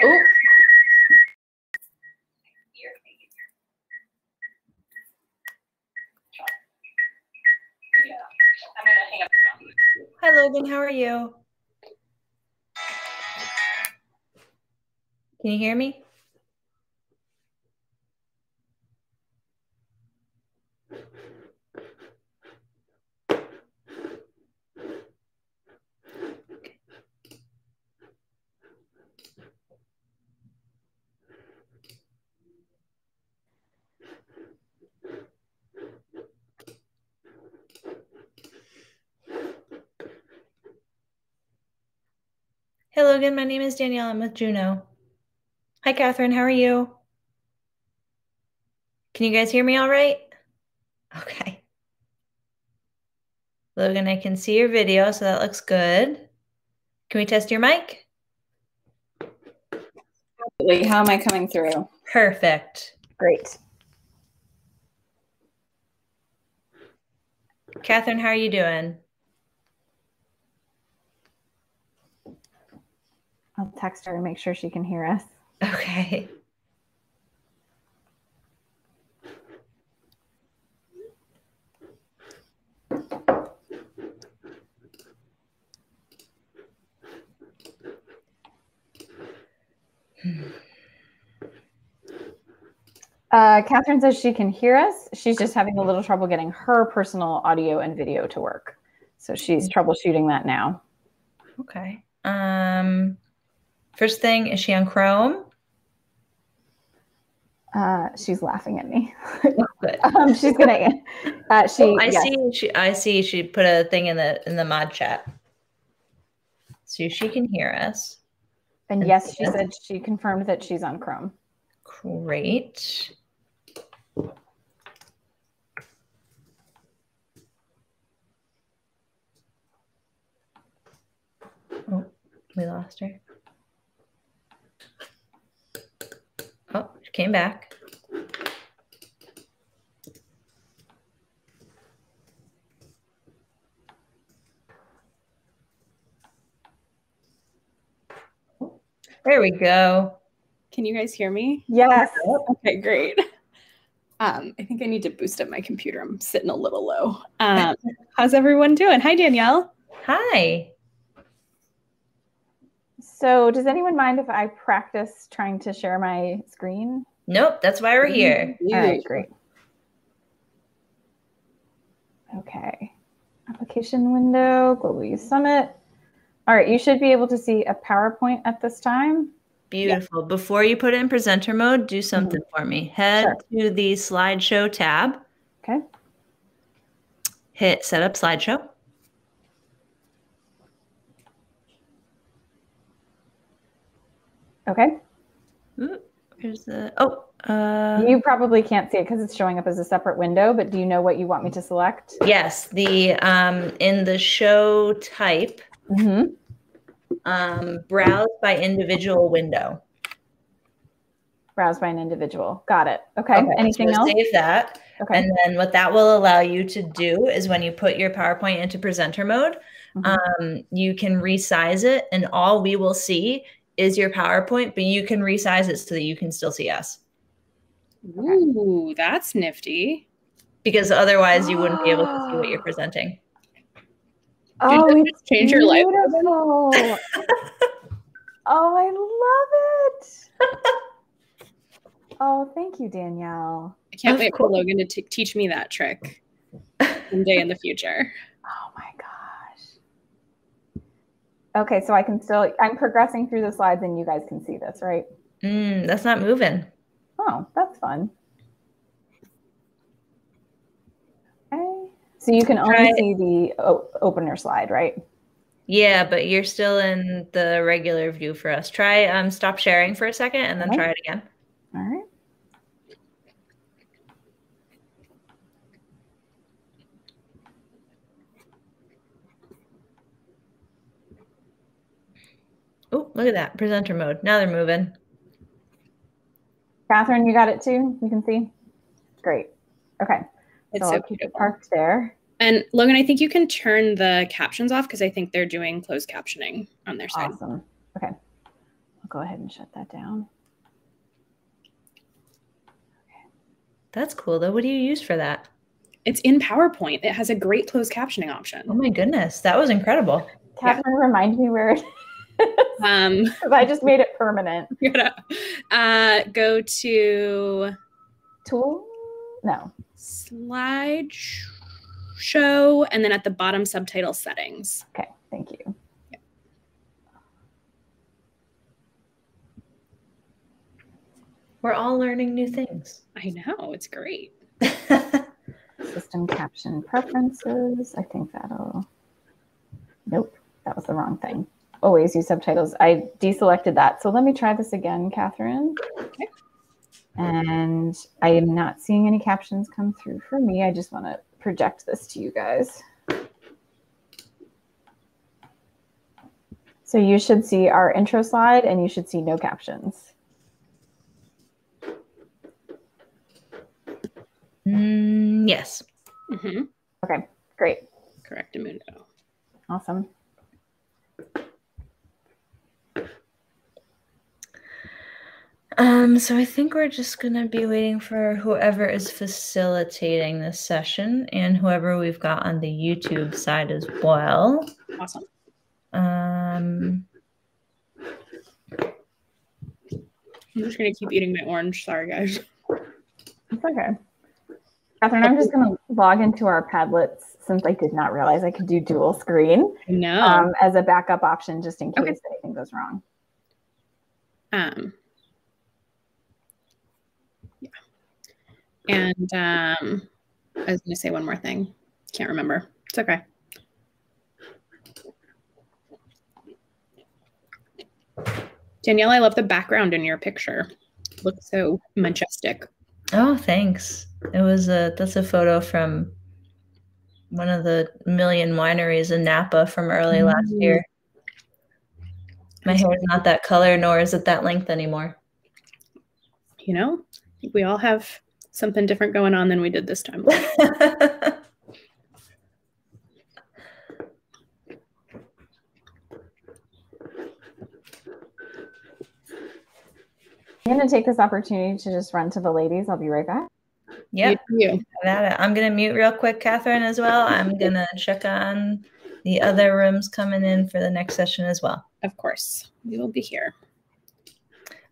Oh. Hi, Logan. How are you? Can you hear me? Hey, Logan. My name is Danielle. I'm with Juno. Hi, Catherine. How are you? Can you guys hear me all right? Okay. Logan, I can see your video, so that looks good. Can we test your mic? Absolutely. How am I coming through? Perfect. Great. Catherine, how are you doing? I'll text her and make sure she can hear us. Okay. Catherine says she can hear us. She's just having a little trouble getting her personal audio and video to work. So she's troubleshooting that now. Okay. First thing, is she on Chrome? She's laughing at me. Oh, good. She's gonna. I see. She put a thing in the mod chat, so she can hear us. And yes, she said she confirmed that she's on Chrome. Great. Oh, we lost her. Oh, she came back. There we go. Can you guys hear me? Yes. Okay, great. I think I need to boost up my computer. I'm sitting a little low. How's everyone doing? Hi, Danielle. Hi. So does anyone mind if I practice trying to share my screen? Nope, that's why we're here. All right, great. Okay. Application window, Global Youth Summit. All right, you should be able to see a PowerPoint at this time. Beautiful. Yeah. Before you put it in presenter mode, do something for me. Head to the slideshow tab. Okay. Hit set up slideshow. Okay. Ooh, here's the, you probably can't see it because it's showing up as a separate window, but do you know what you want me to select? Yes, the in the show type, browse by individual window. Browse by an individual. Got it. Okay. Anything else? Save that. Okay. And then what that will allow you to do is when you put your PowerPoint into presenter mode, you can resize it, and all we will see is your PowerPoint, but you can resize it so that you can still see us. Ooh, that's nifty. Because otherwise you wouldn't be able to see what you're presenting. Oh, did you just change your life? Oh, I love it. Oh, thank you, Danielle. I can't wait for Logan to teach me that trick someday in the future. Oh my gosh. Okay, so I'm progressing through the slides and you guys can see this, right? That's not moving. Oh, that's fun. Okay. So you can only see the opener slide, right? Yeah, but you're still in the regular view for us. Try stop sharing for a second and then try it again. All right. Oh, look at that. Presenter mode. Now they're moving. Catherine, you got it too? You can see? Great. Okay. It's so I'll keep it parked there. And Logan, I think you can turn the captions off because I think they're doing closed captioning on their side. Awesome. Okay. I'll go ahead and shut that down. That's cool though. What do you use for that? It's in PowerPoint. It has a great closed captioning option. Oh my goodness, that was incredible. Catherine, remind me where it is. Because I just made it permanent. You're gonna go to Tool? No. Slideshow, and then at the bottom, subtitle settings. Okay, thank you. Yeah. We're all learning new things. I know, it's great. System caption preferences. I think that'll. Nope, that was the wrong thing. Always use subtitles. I deselected that. So let me try this again, Catherine. Okay. And I am not seeing any captions come through for me. I just want to project this to you guys. So you should see our intro slide and you should see no captions. Yes. Mm-hmm. Okay, great. Correctamundo. Awesome. So I think we're just going to be waiting for whoever is facilitating this session and whoever we've got on the YouTube side as well. Awesome. Um, I'm just going to keep eating my orange. Sorry, guys. It's okay. Catherine, I'm just going to log into our Padlets since I did not realize I could do dual screen. No. As a backup option, just in case anything goes wrong. Yeah. And I was going to say one more thing. Can't remember. It's okay. Danielle, I love the background in your picture. It looks so majestic. Oh, thanks. That's a photo from one of the million wineries in Napa from early last year. My hair is not that color, nor is it that length anymore. You know, I think we all have something different going on than we did this time. I'm going to take this opportunity to just run to the ladies. I'll be right back. Yep. I'm going to mute real quick, Catherine, as well. I'm going to check on the other rooms coming in for the next session as well. Of course. We will be here.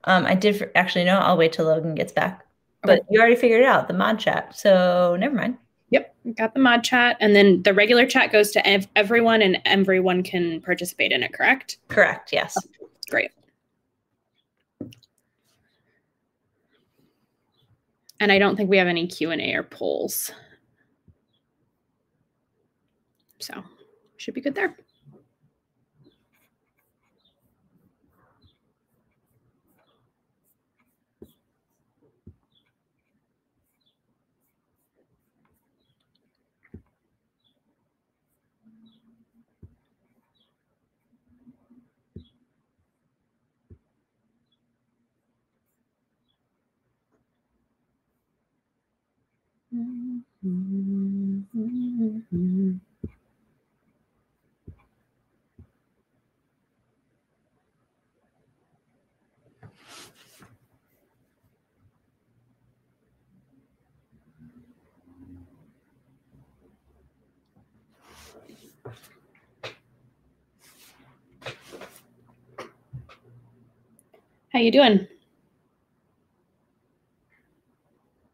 I did actually know. I'll wait till Logan gets back. But you already figured it out, the mod chat. So never mind. Yep. Got the mod chat. And then the regular chat goes to everyone and everyone can participate in it, correct? Correct. Yes. Oh, great. And I don't think we have any Q&A or polls. So should be good there. How you doing?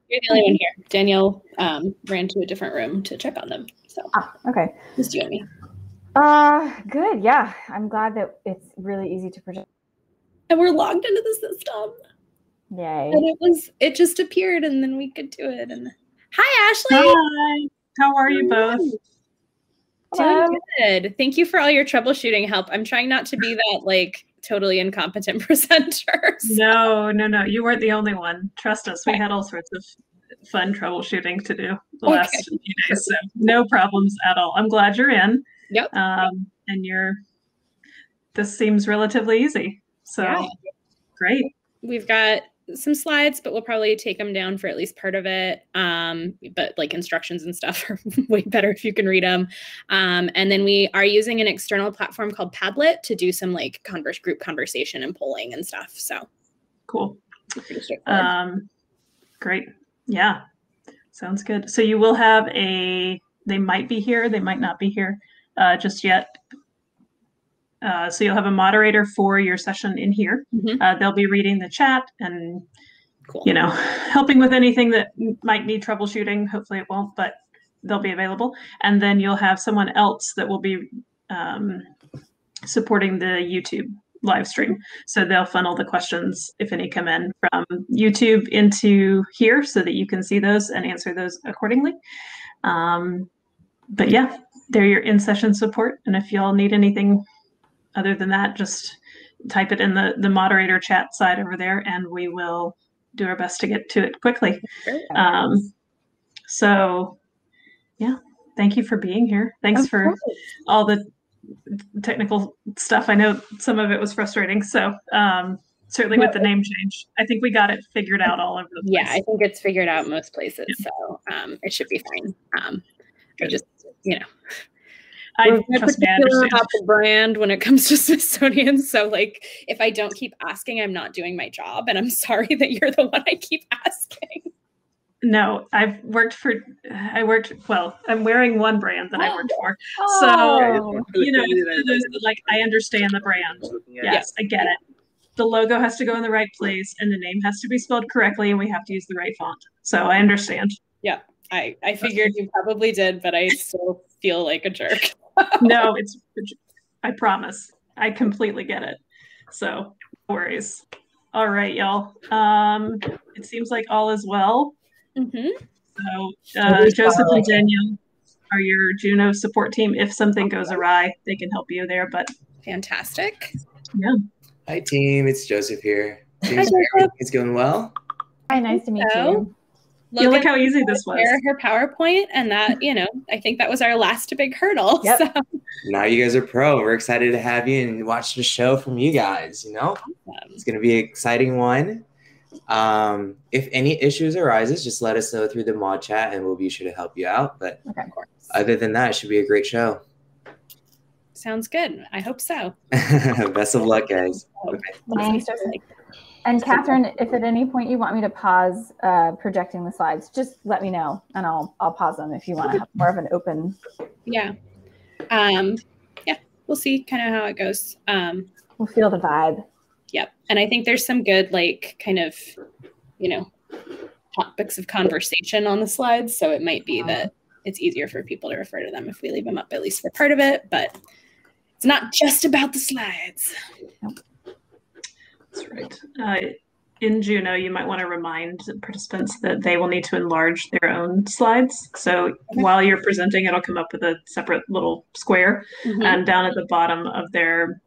You're the only one here. Danielle ran to a different room to check on them. So okay. Just you and me. Good. Yeah. I'm glad that it's really easy to project. And we're logged into the system. Yay. And it just appeared and then we could do it. And hi, Ashley. Hi. How are you both? Doing good. Thank you for all your troubleshooting help. I'm trying not to be that totally incompetent presenter. No. You weren't the only one. Trust us. We had all sorts of fun troubleshooting to do the last few days. So no problems at all. I'm glad you're in. Yep. And this seems relatively easy. So great. We've got some slides, but we'll probably take them down for at least part of it. But like instructions and stuff are way better if you can read them. And then we are using an external platform called Padlet to do some like group conversation and polling and stuff. So cool. Great. Yeah. Sounds good. So you will have they might be here, they might not be here just yet. So you'll have a moderator for your session in here. They'll be reading the chat and, you know, helping with anything that might need troubleshooting. Hopefully it won't, but they'll be available. And then you'll have someone else that will be supporting the YouTube live stream. So they'll funnel the questions, if any come in, from YouTube into here so that you can see those and answer those accordingly. But yeah, they're your in-session support. And if y'all need anything other than that, just type it in the moderator chat side over there, and we will do our best to get to it quickly. So, yeah, thank you for being here. Thanks for all the technical stuff. I know some of it was frustrating. So, certainly with the name change, I think we got it figured out all over the place. Yeah, I think it's figured out most places. Yeah. So, it should be fine. I just, you know. We're particular about the brand when it comes to Smithsonian. So like, if I don't keep asking, I'm not doing my job. And I'm sorry that you're the one I keep asking. No, I'm wearing one brand that I worked for. So, you know, like, I understand the brand. Yes, I get it. The logo has to go in the right place and the name has to be spelled correctly and we have to use the right font. So I understand. Yeah, I figured you probably did, but I still feel like a jerk. No, I promise. I completely get it. So no worries. All right, y'all. It seems like all is well. So Joseph and Danielle are your Juno support team. If something goes awry, they can help you there, but fantastic. Yeah. Hi team, it's Joseph here. It's going well. Hi, nice to meet you. Look how easy this was. Her PowerPoint, and that, you know, I think that was our last big hurdle. Yep. So. Now you guys are pro. We're excited to have you and watch the show from you guys. You know, it's going to be an exciting one. If any issues arises, just let us know through the mod chat, and we'll be sure to help you out. But other than that, it should be a great show. Sounds good. I hope so. Best of luck, guys. Okay. Thanks. And Catherine, if at any point you want me to pause projecting the slides, just let me know, and I'll pause them if you want to have more of an open. Yeah. Yeah, we'll see kind of how it goes. We'll feel the vibe. Yep. And I think there's some good, like, kind of, you know, topics of conversation on the slides. So it might be that it's easier for people to refer to them if we leave them up, at least for part of it. But it's not just about the slides. Nope. That's right. In Juno, you might want to remind participants that they will need to enlarge their own slides. So while you're presenting, it'll come up with a separate little square. And down at the bottom of their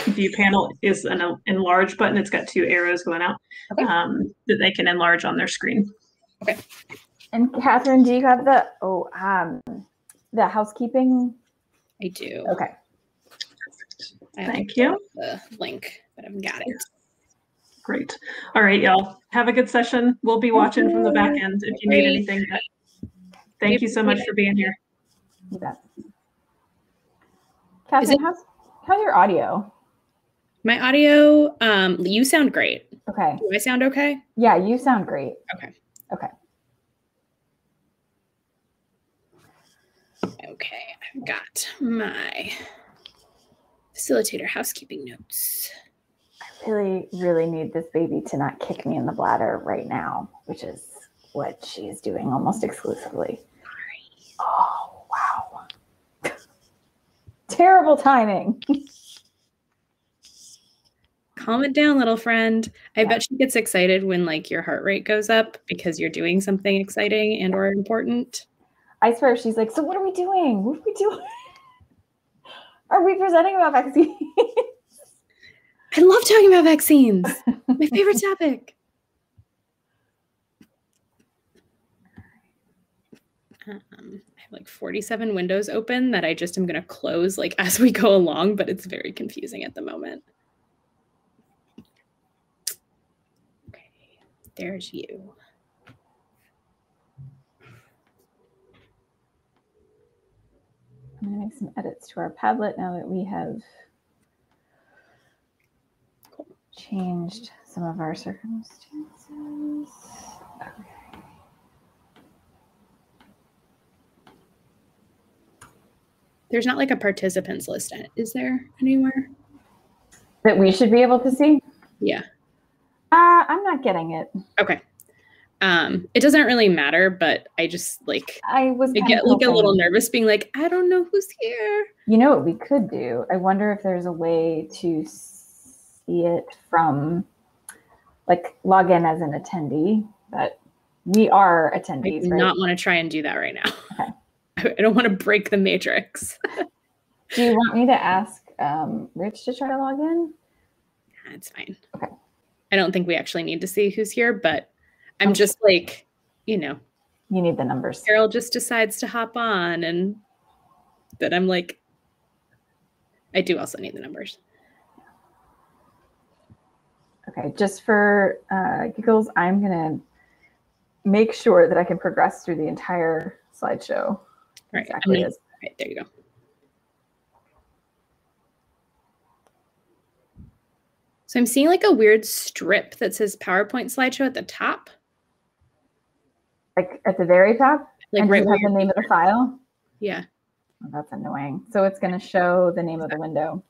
view panel is an enlarge button. It's got 2 arrows going out that they can enlarge on their screen. Okay. And Catherine, do you have the housekeeping? I do. Okay. Thank you. The link, but I've got it. Great. All right, y'all. Have a good session. We'll be watching from the back end if you need anything. But thank you so much for being here. You bet. Catherine, how's your audio? My audio, you sound great. Okay. Do I sound okay? Yeah, you sound great. Okay. Okay. Okay, I've got my facilitator housekeeping notes. I really, really need this baby to not kick me in the bladder right now, which is what she's doing almost exclusively. Sorry. Oh, wow. Terrible timing. Calm it down, little friend. I bet she gets excited when, like, your heart rate goes up because you're doing something exciting and or important. I swear, she's like, so what are we doing? What are we doing? Are we presenting about vaccines? I love talking about vaccines. My favorite topic. I have like 47 windows open that I just am going to close like as we go along, but it's very confusing at the moment. Okay. There's you. I'm going to make some edits to our Padlet now that we have changed some of our circumstances. Okay. There's not like a participants list, is there anywhere? That we should be able to see? Yeah. I'm not getting it. Okay. It doesn't really matter, but I just like I get like a little nervous being like, I don't know who's here. You know what we could do? I wonder if there's a way to see it from like log in as an attendee, but we are attendees. I do not want to try and do that right now. Okay. I don't want to break the matrix. Do you want me to ask Rich to try to log in? It's fine. Okay. I don't think we actually need to see who's here, but I'm just like, you know. You need the numbers. Carol just decides to hop on, and that I'm like, I do also need the numbers. Okay, just for giggles, I'm going to make sure that I can progress through the entire slideshow. Right. Exactly. Right, there you go. So I'm seeing like a weird strip that says PowerPoint slideshow at the top. Like at the very top? Like and right does it have the name of the file? Yeah. Oh, that's annoying. So it's going to show the name of the window.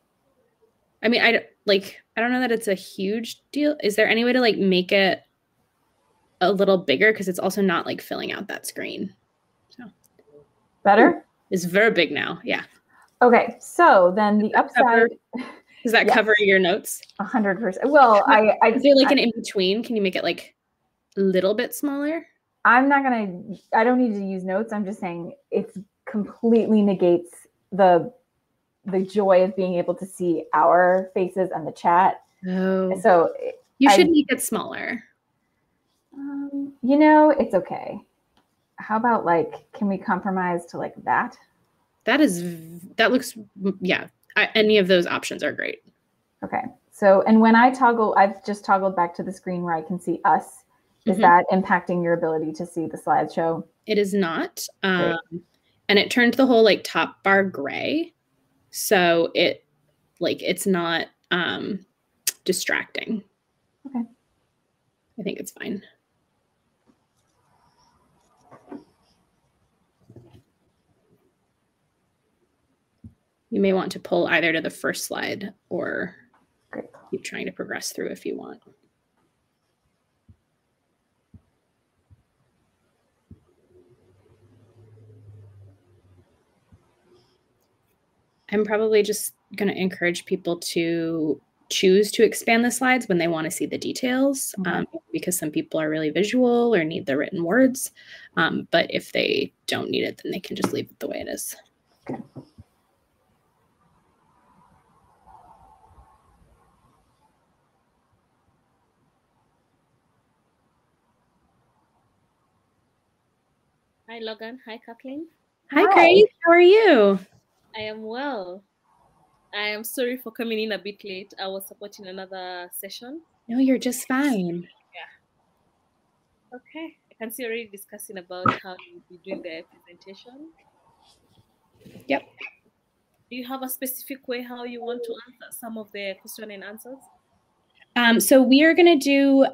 I mean, I don't know that it's a huge deal. Is there any way to like make it a little bigger? Because it's also not like filling out that screen. So better? It's very big now. Yeah. Okay. So then the upside. Does that cover your notes? 100%. Well, is there like an in between? Can you make it like a little bit smaller? I don't need to use notes. I'm just saying it completely negates the joy of being able to see our faces and the chat. Oh. So you should make it smaller. You know, it's okay. How about like, can we compromise to like that? That looks, yeah. Any of those options are great. Okay. So, and when I toggle, I've just toggled back to the screen where I can see us. Is that impacting your ability to see the slideshow? It is not. And it turned the whole like top bar gray. So it's not distracting. Okay. I think it's fine. You may want to pull either to the first slide or keep trying to progress through if you want. I'm probably just going to encourage people to choose to expand the slides when they want to see the details, because some people are really visual or need the written words. But if they don't need it, then they can just leave it the way it is. Okay. Hi, Logan. Hi, Kathleen. Hi, Grace. How are you? I am well. I am sorry for coming in a bit late. I was supporting another session. No, you're just fine. Yeah. Okay. I can see already discussing about how you'll be doing the presentation. Yep. Do you have a specific way how you want to answer some of the question and answers? So we are going to do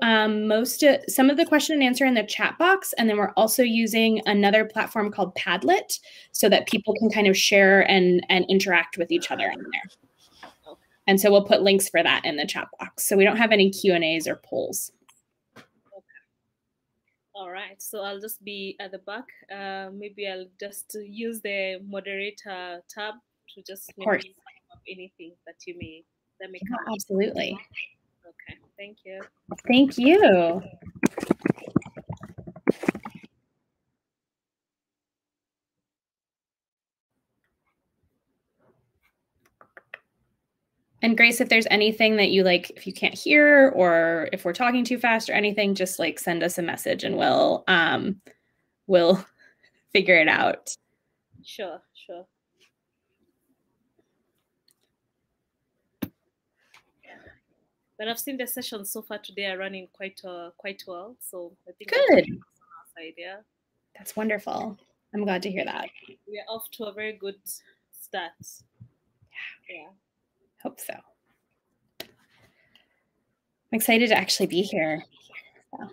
some of the question and answer in the chat box, and then we're also using another platform called Padlet so that people can kind of share and interact with each other in there. Okay. And so we'll put links for that in the chat box. So we don't have any Q&As or polls. Okay. All right. So I'll just be at the back. Maybe I'll just use the moderator tab to just maybe type up anything that may come. Absolutely. Okay, thank you. Thank you. And Grace, if there's anything that you like, if you can't hear or if we're talking too fast or anything, just like send us a message and we'll figure it out. Sure. But I've seen the sessions so far today are running quite well. So I think good. That's on our side, yeah. That's wonderful. I'm glad to hear that. We are off to a very good start. Yeah. Hope so. I'm excited to actually be here. So.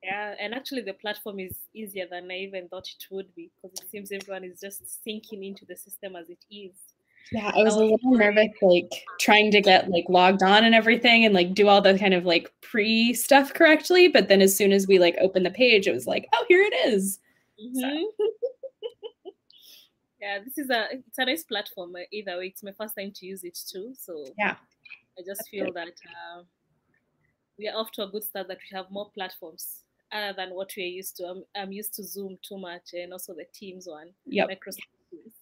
Yeah, and actually the platform is easier than I even thought it would be, because it seems everyone is just sinking into the system as it is. Yeah, I was a little nervous, like trying to get like logged on and everything and like do all the kind of like pre stuff correctly. But then as soon as we like opened the page, it was like, oh, here it is. Mm-hmm. So. Yeah, it's a nice platform. Either way, it's my first time to use it too. So yeah, I just feel that we are off to a good start, that we have more platforms other than what we're used to. I'm used to Zoom too much, and also the Teams one. Yep. Microsoft Teams.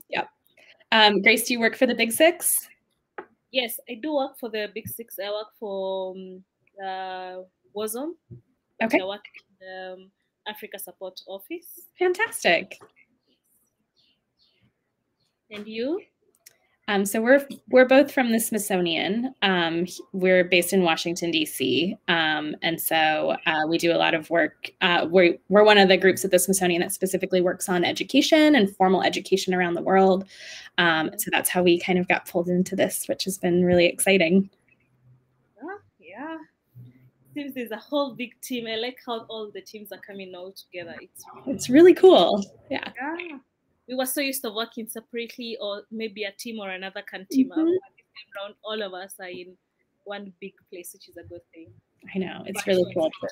Yep. Grace, do you work for the Big Six? Yes, I do work for the Big Six. I work for WASOM. Okay. I work in the Africa Support Office. Fantastic. And you? So we're both from the Smithsonian. We're based in Washington, D.C. And so we do a lot of work. We're one of the groups at the Smithsonian that specifically works on education and formal education around the world. So that's how we kind of got pulled into this, which has been really exciting. Yeah. Seems there's a whole big team. I like how all the teams are coming all together. It's really cool. Yeah. We were so used to working separately, or maybe a team or another can team up. But this time around, all of us are in one big place, which is a good thing. I know. It's really cool to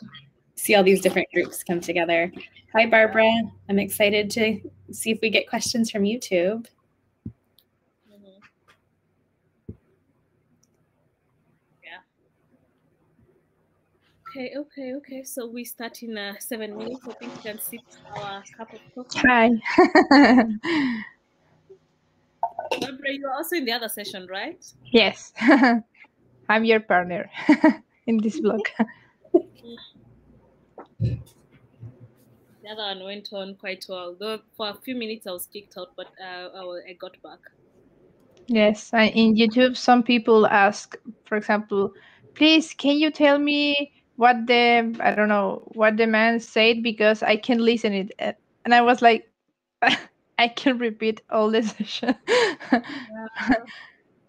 see all these different groups come together. Hi, Barbara. I'm excited to see if we get questions from YouTube. Okay. So we start in 7 minutes. I think we can sip our cup of coffee. Hi. Barbara, you're also in the other session, right? Yes. I'm your partner in this blog. The other one went on quite well. Though for a few minutes I was kicked out, but I got back. Yes. In YouTube, some people ask, for example, please, can you tell me what the man said, because I can listen it. And I was like, I can repeat all the session.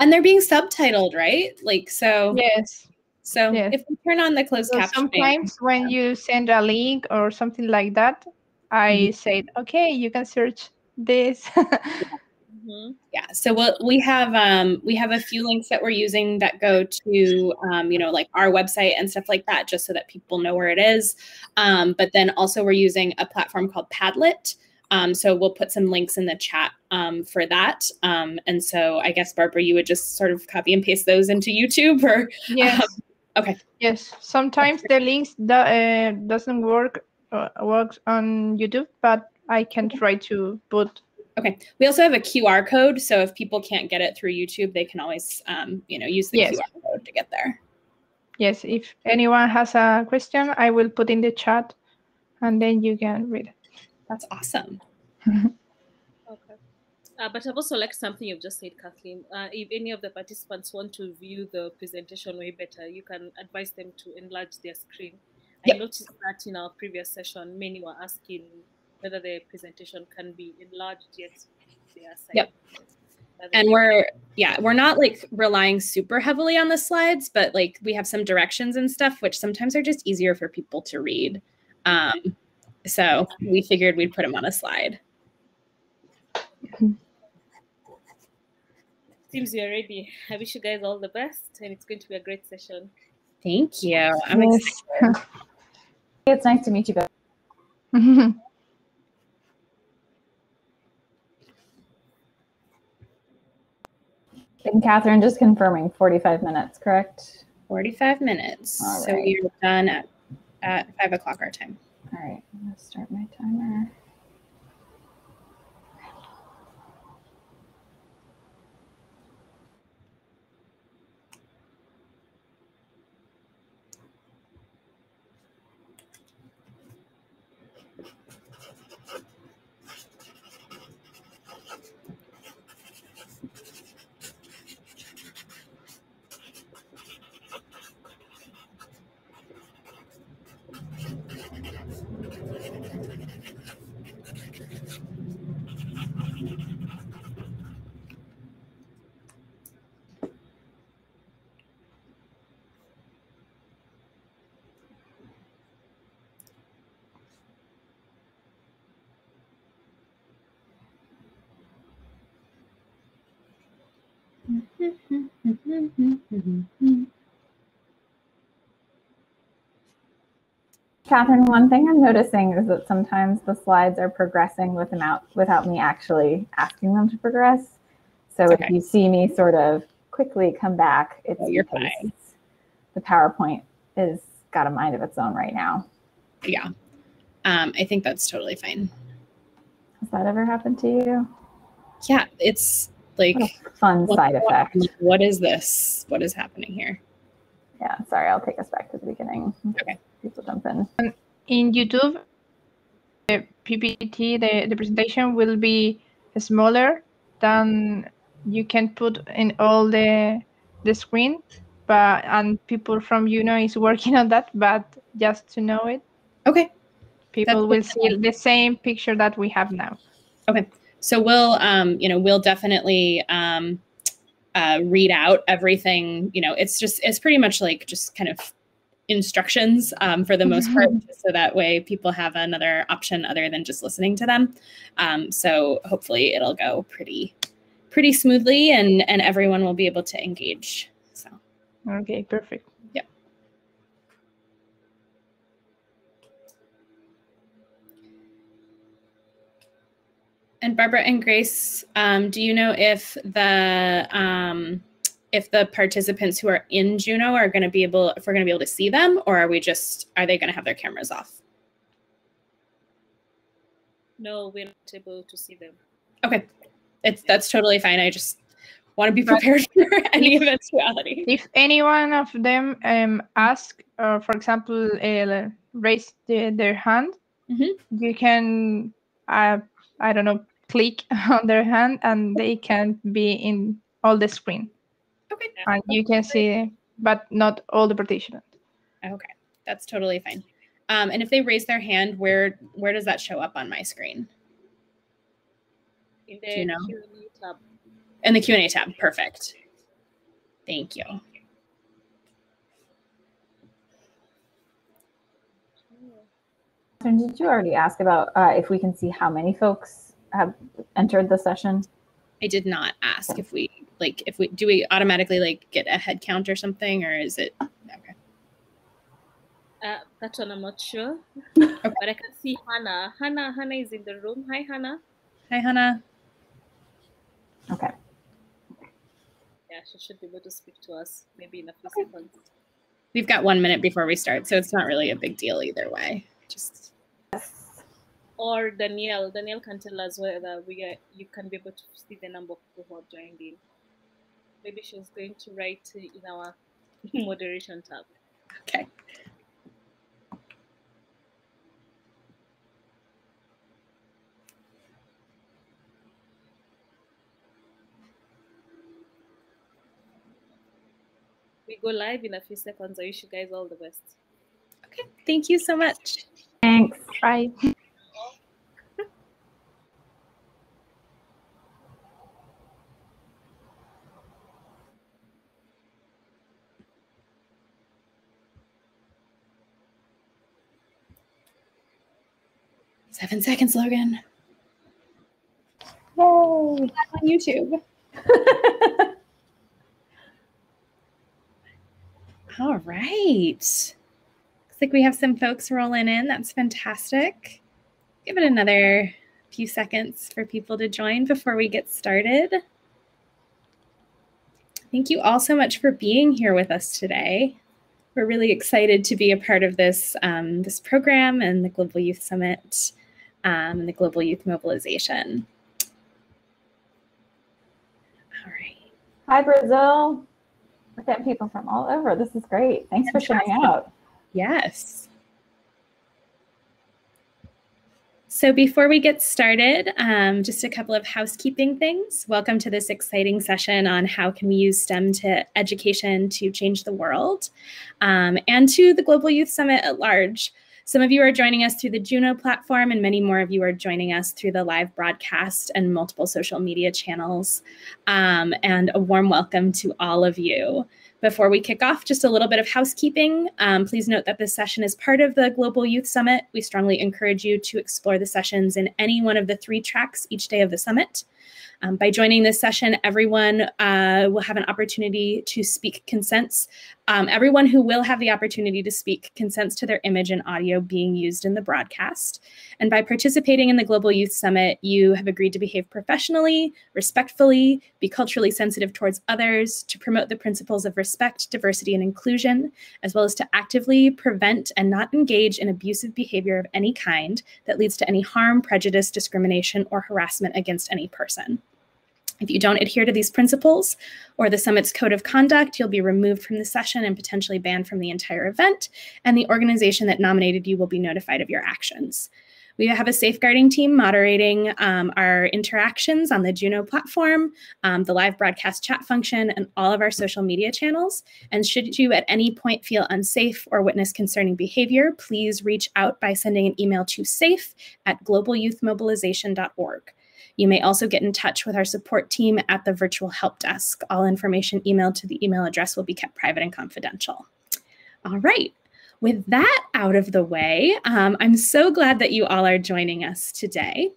And they're being subtitled, right? Like, so. Yes. So yes. If we turn on the closed captioning. Sometimes when you send a link or something like that, I said, okay, you can search this. Yeah. So we have a few links that we're using that go to like our website and stuff like that, just so that people know where it is. But then also we're using a platform called Padlet. So we'll put some links in the chat for that. And so I guess, Barbara, you would just sort of copy and paste those into YouTube, or yes. Okay. Yes. Sometimes the links doesn't works on YouTube, but I can try to put. Okay. We also have a QR code, so if people can't get it through YouTube, they can always, use the QR code to get there. Yes. If anyone has a question, I will put in the chat, and then you can read it. That's awesome. Okay. But I've also liked something you've just said, Kathleen. If any of the participants want to view the presentation way better, you can advise them to enlarge their screen. I noticed that in our previous session, many were asking whether the presentation can be enlarged, yet they are Yep. And we're not like relying super heavily on the slides, but like we have some directions and stuff, which sometimes are just easier for people to read. So we figured we'd put them on a slide. Seems you're ready. I wish you guys all the best, and it's going to be a great session. Thank you. I'm excited. It's nice to meet you guys. And Catherine, just confirming, 45 minutes, correct? 45 minutes. All so right. we're done at 5 o'clock our time. All right, I'm going to start my timer. Catherine, one thing I'm noticing is that sometimes the slides are progressing without me actually asking them to progress. So if you see me sort of quickly come back, it's because the PowerPoint is got a mind of its own right now. Yeah, I think that's totally fine. Has that ever happened to you? Yeah, it's like a fun side effect. What is this? What is happening here? Yeah, sorry, I'll take us back to the beginning. Okay. People jump in. In YouTube, the PPT, the presentation will be smaller than you can put in all the screen, and people from is working on that, but just to know it. Okay. People will see the same picture that we have now. Okay. So we'll we'll definitely read out everything. It's pretty much like just kind of instructions for the most part, so that way people have another option other than just listening to them. So hopefully it'll go pretty smoothly, and everyone will be able to engage. So okay, perfect. Yep. And Barbara and Grace, do you know if the participants who are in Juno are going to be able, if we're going to be able to see them, or are they going to have their cameras off? No, we're not able to see them. Okay, that's totally fine. I just want to be prepared for any eventuality. If any one of them ask, or for example, raise their hand, you can, I don't know, click on their hand, and they can be in all the screen. Okay. And you can see, but not all the participants. Okay, that's totally fine. And if they raise their hand, where does that show up on my screen? In the Q&A tab. In the Q&A tab, perfect. Thank you. Did you already ask about if we can see how many folks have entered the session? I did not ask if we do we automatically get a head count or something, or is it okay? That one I'm not sure. Okay. But I can see Hannah. Hannah is in the room. Hi, Hannah. Hi, Hannah. Okay. Yeah, she should be able to speak to us maybe in a few seconds. We've got 1 minute before we start, so it's not really a big deal either way. Just. Or Danielle can tell us whether you can be able to see the number of people who have joined in. Maybe she's going to write in our moderation tab. Okay. We go live in a few seconds. I wish you guys all the best. Okay. Thank you so much. Thanks. Bye. Seven seconds, Logan. Yay! On YouTube. All right. Looks like we have some folks rolling in. That's fantastic. Give it another few seconds for people to join before we get started. Thank you all so much for being here with us today. We're really excited to be a part of this, this program and the Global Youth Summit and the Global Youth Mobilization. All right. Hi, Brazil. We're getting people from all over. This is great. Thanks for showing out. Yes. So before we get started, just a couple of housekeeping things. Welcome to this exciting session on how can we use STEM to education to change the world, and to the Global Youth Summit at large. Some of you are joining us through the Juno platform, and many more of you are joining us through the live broadcast and multiple social media channels. And a warm welcome to all of you. Before we kick off, just a little bit of housekeeping. Please note that this session is part of the Global Youth Summit. We strongly encourage you to explore the sessions in any one of the 3 tracks each day of the summit. By joining this session, everyone will have an opportunity to speak consents. Everyone who will have the opportunity to speak consents to their image and audio being used in the broadcast. And by participating in the Global Youth Summit, you have agreed to behave professionally, respectfully, be culturally sensitive towards others, to promote the principles of respect, diversity, and inclusion, as well as to actively prevent and not engage in abusive behavior of any kind that leads to any harm, prejudice, discrimination, or harassment against any person. If you don't adhere to these principles or the summit's code of conduct, you'll be removed from the session and potentially banned from the entire event, and the organization that nominated you will be notified of your actions. We have a safeguarding team moderating our interactions on the Juno platform, the live broadcast chat function, and all of our social media channels. And should you at any point feel unsafe or witness concerning behavior, please reach out by sending an email to safe@globalyouthmobilization.org. You may also get in touch with our support team at the virtual help desk. All information emailed to the email address will be kept private and confidential. All right. With that out of the way, I'm so glad that you all are joining us today.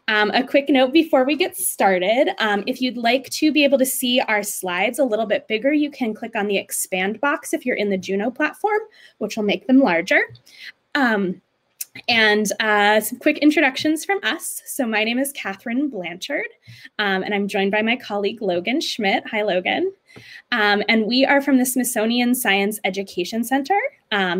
A quick note before we get started, if you'd like to be able to see our slides a little bit bigger, you can click on the expand box if you're in the Juno platform, which will make them larger. And some quick introductions from us. So my name is Catherine Blanchard, and I'm joined by my colleague, Logan Schmidt. Hi, Logan. And we are from the Smithsonian Science Education Centre.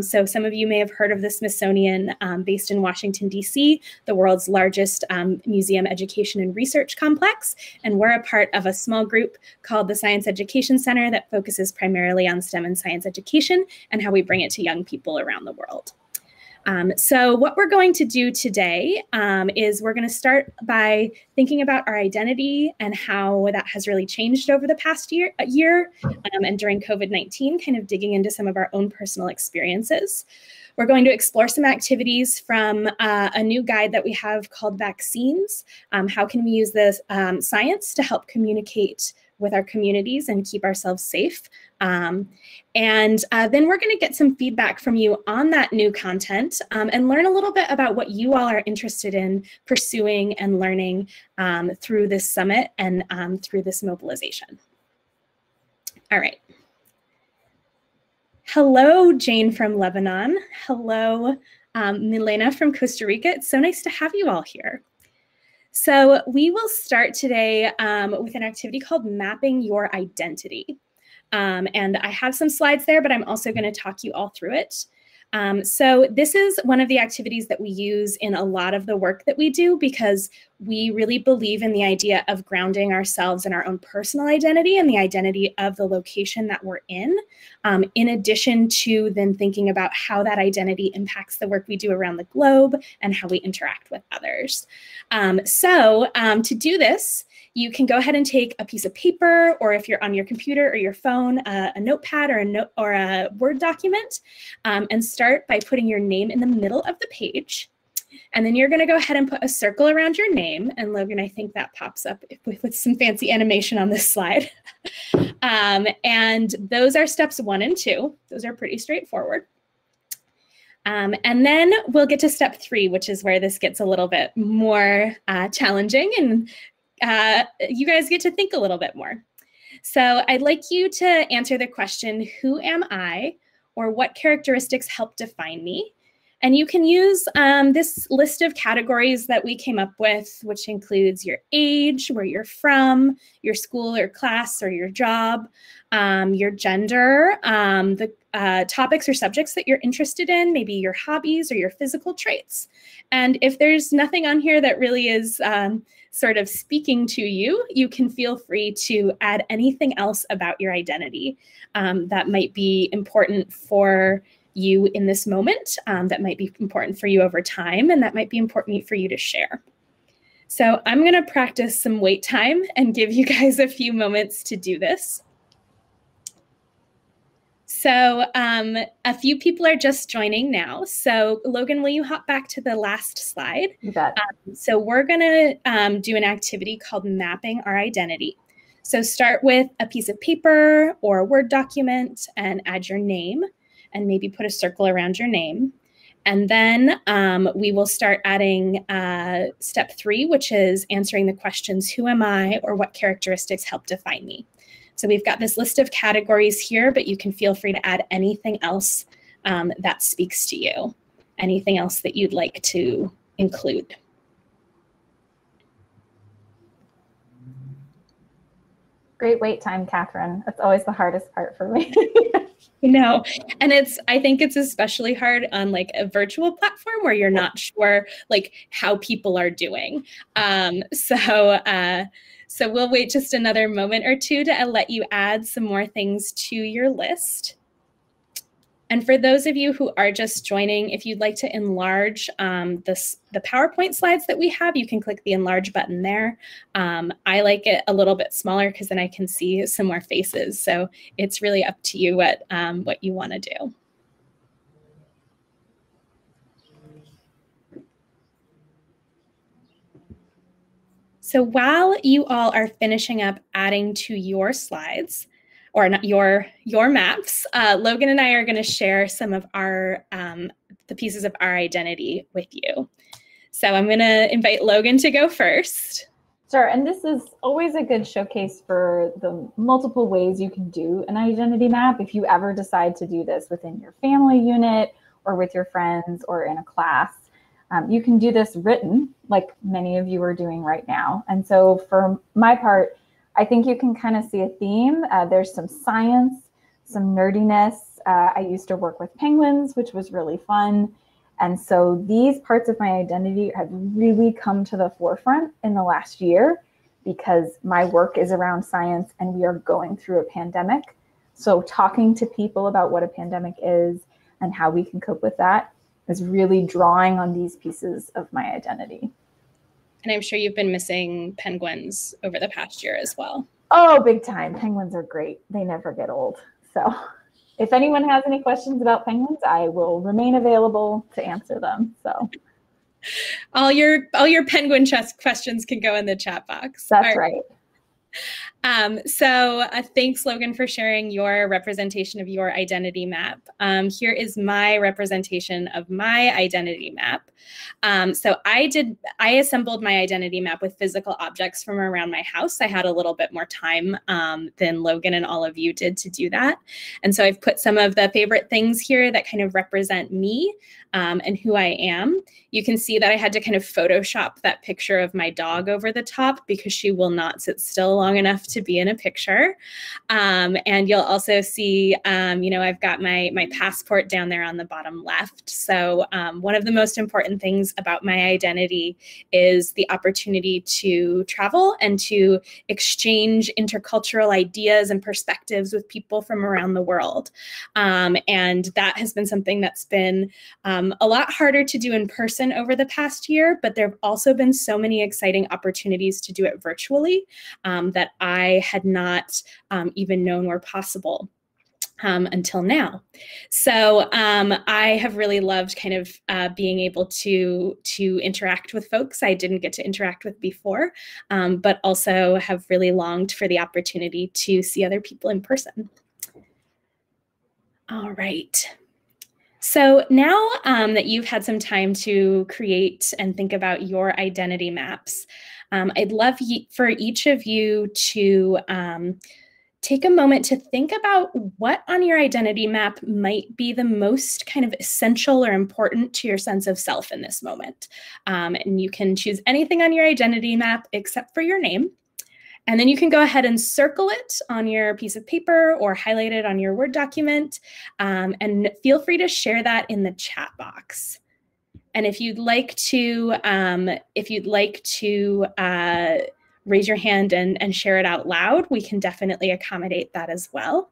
So some of you may have heard of the Smithsonian based in Washington, D.C., the world's largest museum education and research complex. And we're a part of a small group called the Science Education Centre that focuses primarily on STEM and science education and how we bring it to young people around the world. So what we're going to do today is we're going to start by thinking about our identity and how that has really changed over the past year and during COVID-19, kind of digging into some of our own personal experiences. We're going to explore some activities from a new guide that we have called Vaccines. How can we use the science to help communicate with our communities and keep ourselves safe? And then we're going to get some feedback from you on that new content and learn a little bit about what you all are interested in pursuing and learning through this summit and through this mobilization. All right. Hello, Jane from Lebanon. Hello, Milena from Costa Rica. It's so nice to have you all here. So we will start today with an activity called Mapping Your Identity. And I have some slides there, but I'm also going to talk you all through it. So this is one of the activities that we use in a lot of the work that we do because we really believe in the idea of grounding ourselves in our own personal identity and the identity of the location that we're in addition to then thinking about how that identity impacts the work we do around the globe and how we interact with others. To do this, you can go ahead and take a piece of paper, or if you're on your computer or your phone, a notepad or a Word document, and start by putting your name in the middle of the page. And then you're going to go ahead and put a circle around your name. And Logan, I think that pops up with some fancy animation on this slide. And those are steps 1 and 2. Those are pretty straightforward. And then we'll get to step 3, which is where this gets a little bit more challenging and you guys get to think a little bit more. So I'd like you to answer the question, who am I, or what characteristics help define me? And you can use this list of categories that we came up with, which includes your age, where you're from, your school or class or your job, your gender, the topics or subjects that you're interested in, maybe your hobbies or your physical traits. And if there's nothing on here that really is sort of speaking to you, you can feel free to add anything else about your identity that might be important for you in this moment, that might be important for you over time, and that might be important for you to share. So I'm going to practice some wait time and give you guys a few moments to do this. So a few people are just joining now. So Logan, will you hop back to the last slide? You bet. So we're going to do an activity called Mapping Our Identity. So start with a piece of paper or a Word document and add your name and maybe put a circle around your name. And then we will start adding step 3, which is answering the questions, who am I, or what characteristics help define me? So we've got this list of categories here, but you can feel free to add anything else that speaks to you, anything else that you'd like to include. Great wait time, Catherine. That's always the hardest part for me. No, and I think it's especially hard on like a virtual platform where you're not sure like how people are doing. So we'll wait just another moment or two to let you add some more things to your list. And for those of you who are just joining, if you'd like to enlarge the PowerPoint slides that we have, you can click the enlarge button there. I like it a little bit smaller because then I can see some more faces. So it's really up to you what you want to do. So while you all are finishing up adding to your slides, or not your maps, Logan and I are going to share some of our the pieces of our identity with you. So I'm going to invite Logan to go first. Sure, and this is always a good showcase for the multiple ways you can do an identity map if you ever decide to do this within your family unit or with your friends or in a class. You can do this written, like many of you are doing right now. And so for my part, I think you can kind of see a theme. There's some science, some nerdiness. I used to work with penguins, which was really fun. And so these parts of my identity have really come to the forefront in the last year because my work is around science and we are going through a pandemic. So talking to people about what a pandemic is and how we can cope with that is really drawing on these pieces of my identity. And I'm sure you've been missing penguins over the past year as well. Oh, big time. Penguins are great. They never get old. So if anyone has any questions about penguins, I will remain available to answer them. So all your penguin questions can go in the chat box. That's right. So thanks, Logan, for sharing your representation of your identity map. Here is my representation of my identity map. So I assembled my identity map with physical objects from around my house. I had a little bit more time than Logan and all of you did to do that. And so I've put some of the favorite things here that kind of represent me and who I am. You can see that I had to kind of Photoshop that picture of my dog over the top because she will not sit still long enough to be in a picture. And you'll also see, I've got my passport down there on the bottom left. So one of the most important things about my identity is the opportunity to travel and to exchange intercultural ideas and perspectives with people from around the world. And that has been something that's been a lot harder to do in person over the past year, but there have also been so many exciting opportunities to do it virtually that I had not even known were possible until now. So I have really loved kind of being able to interact with folks I didn't get to interact with before, but also have really longed for the opportunity to see other people in person. All right. So now that you've had some time to create and think about your identity maps, I'd love for each of you to take a moment to think about what on your identity map might be the most kind of essential or important to your sense of self in this moment. And you can choose anything on your identity map except for your name. And then you can go ahead and circle it on your piece of paper or highlight it on your Word document. And feel free to share that in the chat box. And if you'd like to raise your hand and share it out loud, we can definitely accommodate that as well.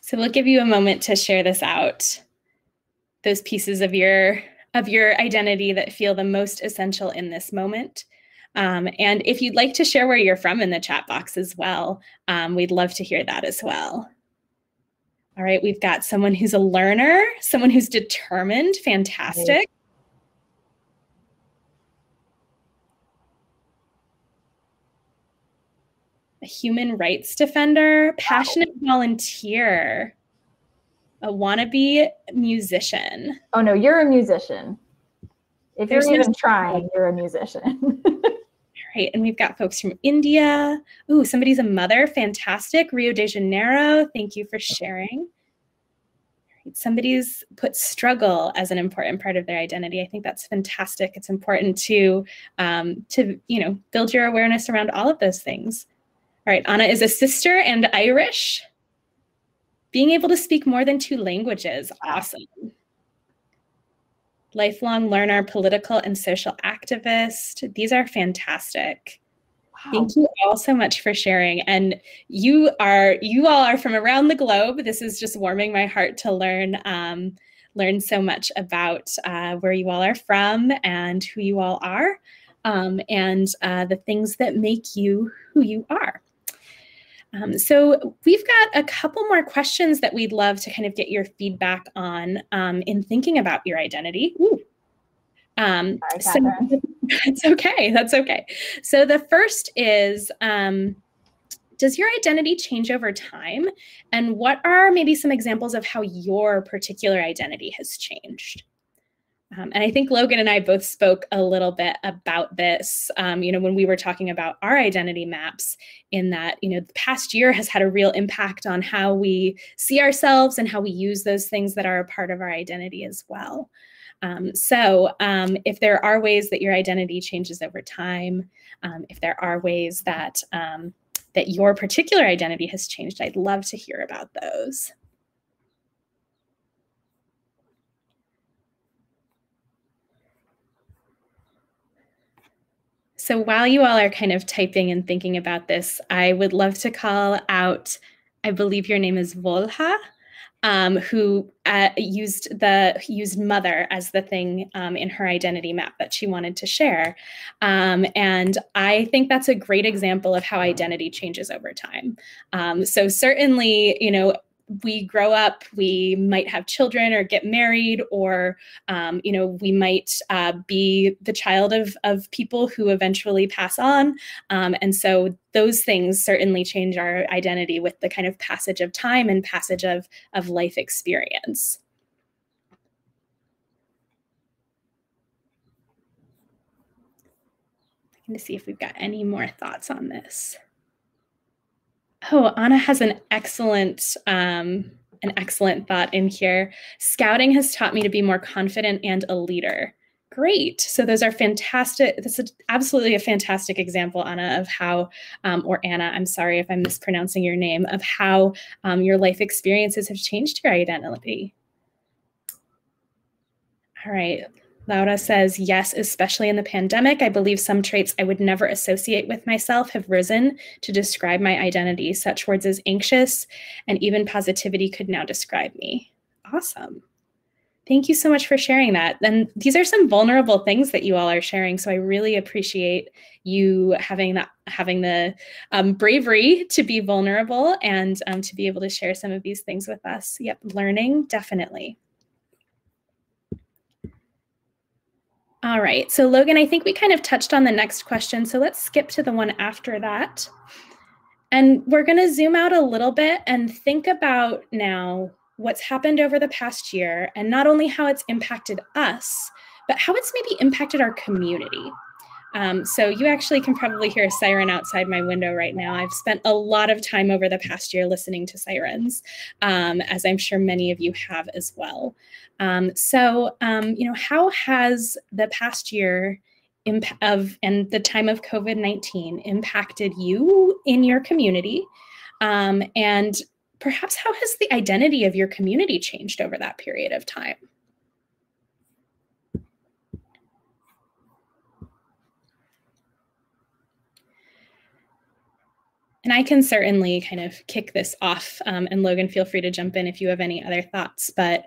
So we'll give you a moment to share this out, those pieces of your identity that feel the most essential in this moment. And if you'd like to share where you're from in the chat box as well, we'd love to hear that as well. All right, we've got someone who's a learner, someone who's determined, fantastic. a human rights defender, passionate volunteer, a wannabe musician. Oh no, you're a musician. If you're even trying, you're a musician. Right, and we've got folks from India. Ooh, somebody's a mother, fantastic. Rio de Janeiro, thank you for sharing. Somebody's put struggle as an important part of their identity. I think that's fantastic. It's important to build your awareness around all of those things. All right, Anna is a sister and Irish. Being able to speak more than 2 languages, awesome. Lifelong learner, political and social activist. These are fantastic. Wow. Thank you all so much for sharing. And you all are from around the globe. This is just warming my heart to learn so much about where you all are from and who you all are, and the things that make you who you are. So we've got a couple more questions that we'd love to kind of get your feedback on in thinking about your identity. Ooh. Sorry, that's okay. That's okay. So the first is, does your identity change over time? And what are maybe some examples of how your particular identity has changed? And I think Logan and I both spoke a little bit about this, when we were talking about our identity maps, in that, the past year has had a real impact on how we see ourselves and how we use those things that are a part of our identity as well. So if there are ways that your identity changes over time, if there are ways that, that your particular identity has changed, I'd love to hear about those. So while you all are kind of typing and thinking about this, I would love to call out, I believe your name is Volha, who used mother as the thing in her identity map that she wanted to share. And I think that's a great example of how identity changes over time. So certainly, we grow up, we might have children or get married, or, we might be the child of people who eventually pass on. And so those things certainly change our identity with the kind of passage of time and passage of life experience. Looking to see if we've got any more thoughts on this. Oh, Anna has an excellent thought in here. Scouting has taught me to be more confident and a leader. Great. So those are fantastic. This is absolutely a fantastic example, Anna, of how, or Anna, I'm sorry if I'm mispronouncing your name, of how your life experiences have changed your identity. All right. Laura says, yes, especially in the pandemic, I believe some traits I would never associate with myself have risen to describe my identity. Such words as anxious and even positivity could now describe me. Awesome. Thank you so much for sharing that. And these are some vulnerable things that you all are sharing. So I really appreciate you having the bravery to be vulnerable and to be able to share some of these things with us. Yep, learning, definitely. All right, so Logan, I think we kind of touched on the next question, so let's skip to the one after that. And we're gonna zoom out a little bit and think about now what's happened over the past year, and not only how it's impacted us, but how it's maybe impacted our community. So you actually can probably hear a siren outside my window right now. I've spent a lot of time over the past year listening to sirens, as I'm sure many of you have as well. How has the past year and the time of COVID-19 impacted you in your community? And perhaps how has the identity of your community changed over that period of time? And I can certainly kind of kick this off, and Logan, feel free to jump in if you have any other thoughts. But,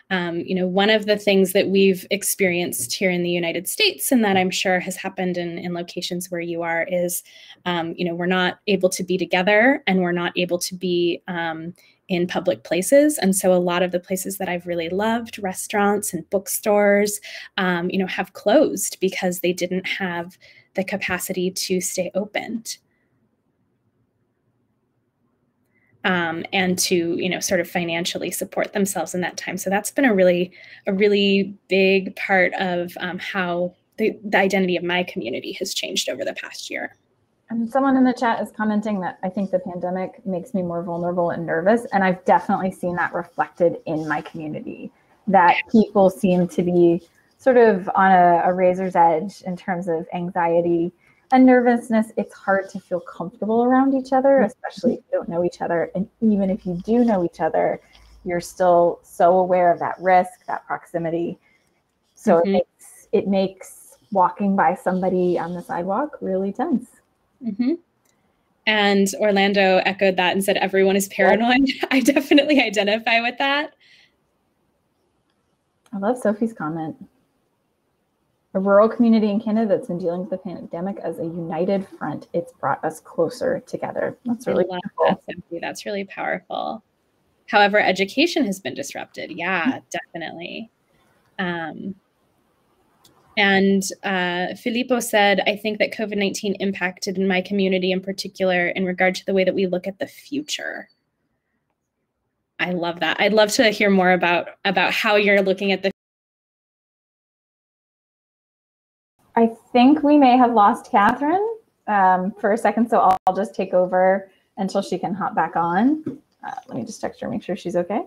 one of the things that we've experienced here in the United States, and that I'm sure has happened in locations where you are, is, we're not able to be together, and we're not able to be in public places. And so a lot of the places that I've really loved, restaurants and bookstores, have closed because they didn't have the capacity to stay opened. and to, you know, sort of financially support themselves in that time. So that's been a really big part of how the identity of my community has changed over the past year. And someone in the chat is commenting that I think the pandemic makes me more vulnerable and nervous. And I've definitely seen that reflected in my community, that people seem to be sort of on a razor's edge in terms of anxiety and nervousness. It's hard to feel comfortable around each other, especially if you don't know each other. And even if you do know each other, you're still so aware of that risk, that proximity. So it makes walking by somebody on the sidewalk really tense. And Orlando echoed that and said, everyone is paranoid. I definitely identify with that. I love Sophie's comment. A rural community in Canada that's been dealing with the pandemic as a united front. It's brought us closer together. That's really cool. That's really powerful. However, education has been disrupted. Yeah, definitely. And Filippo said, I think that COVID-19 impacted my community in particular in regard to the way that we look at the future. I love that. I'd love to hear more about how you're looking at the. I think we may have lost Catherine for a second, so I'll just take over until she can hop back on. Let me just text her, make sure she's okay.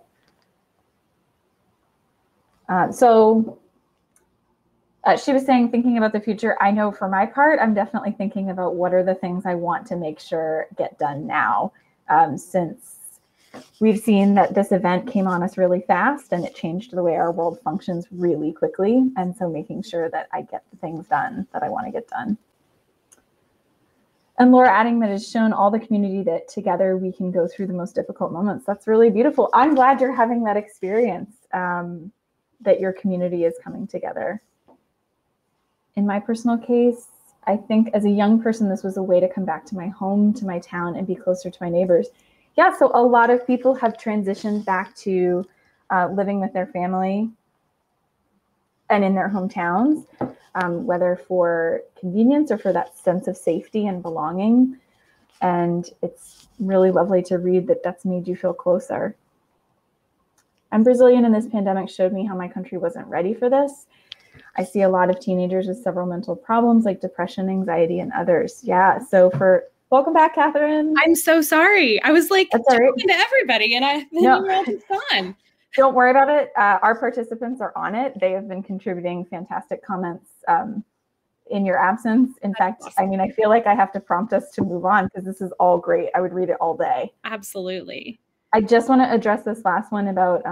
She was saying, thinking about the future. I know for my part, I'm definitely thinking about what are the things I want to make sure get done now, since we've seen that this event came on us really fast and it changed the way our world functions really quickly. And so making sure that I get the things done that I want to get done. And Laura adding that it's shown all the community that together we can go through the most difficult moments. That's really beautiful. I'm glad you're having that experience, that your community is coming together. In my personal case, I think as a young person, this was a way to come back to my home, to my town, and be closer to my neighbors. Yeah, so a lot of people have transitioned back to living with their family and in their hometowns, whether for convenience or for that sense of safety and belonging. And it's really lovely to read that that's made you feel closer. I'm Brazilian, and this pandemic showed me how my country wasn't ready for this. I see a lot of teenagers with several mental problems like depression, anxiety, and others. Yeah, so welcome back, Catherine. I'm so sorry. I was like talking to everybody, and you're all just gone. Don't worry about it. Our participants are on it. They have been contributing fantastic comments in your absence. In fact, awesome. I mean, I feel like I have to prompt us to move on because this is all great. I would read it all day. Absolutely. I just want to address this last one about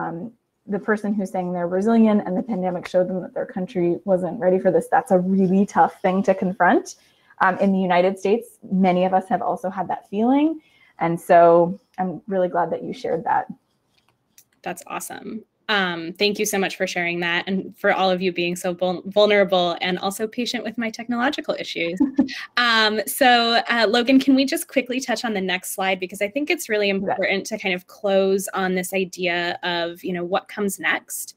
the person who's saying they're Brazilian and the pandemic showed them that their country wasn't ready for this. That's a really tough thing to confront. In the United States, many of us have also had that feeling. And so I'm really glad that you shared that. That's awesome. Thank you so much for sharing that, and for all of you being so vulnerable and also patient with my technological issues. So Logan, can we just quickly touch on the next slide? Because I think it's really important to kind of close on this idea of, you know, what comes next.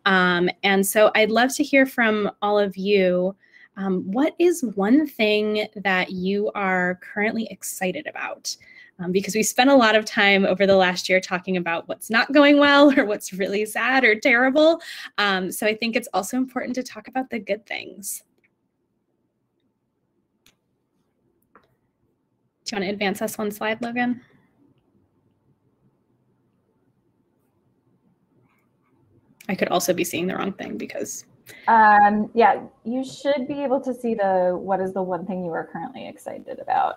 And so I'd love to hear from all of you. What is one thing that you are currently excited about? Because we spent a lot of time over the last year talking about what's not going well or what's really sad or terrible. So I think it's also important to talk about the good things. Do you want to advance us one slide, Logan? I could also be seeing the wrong thing because... yeah, you should be able to see what is the one thing you are currently excited about.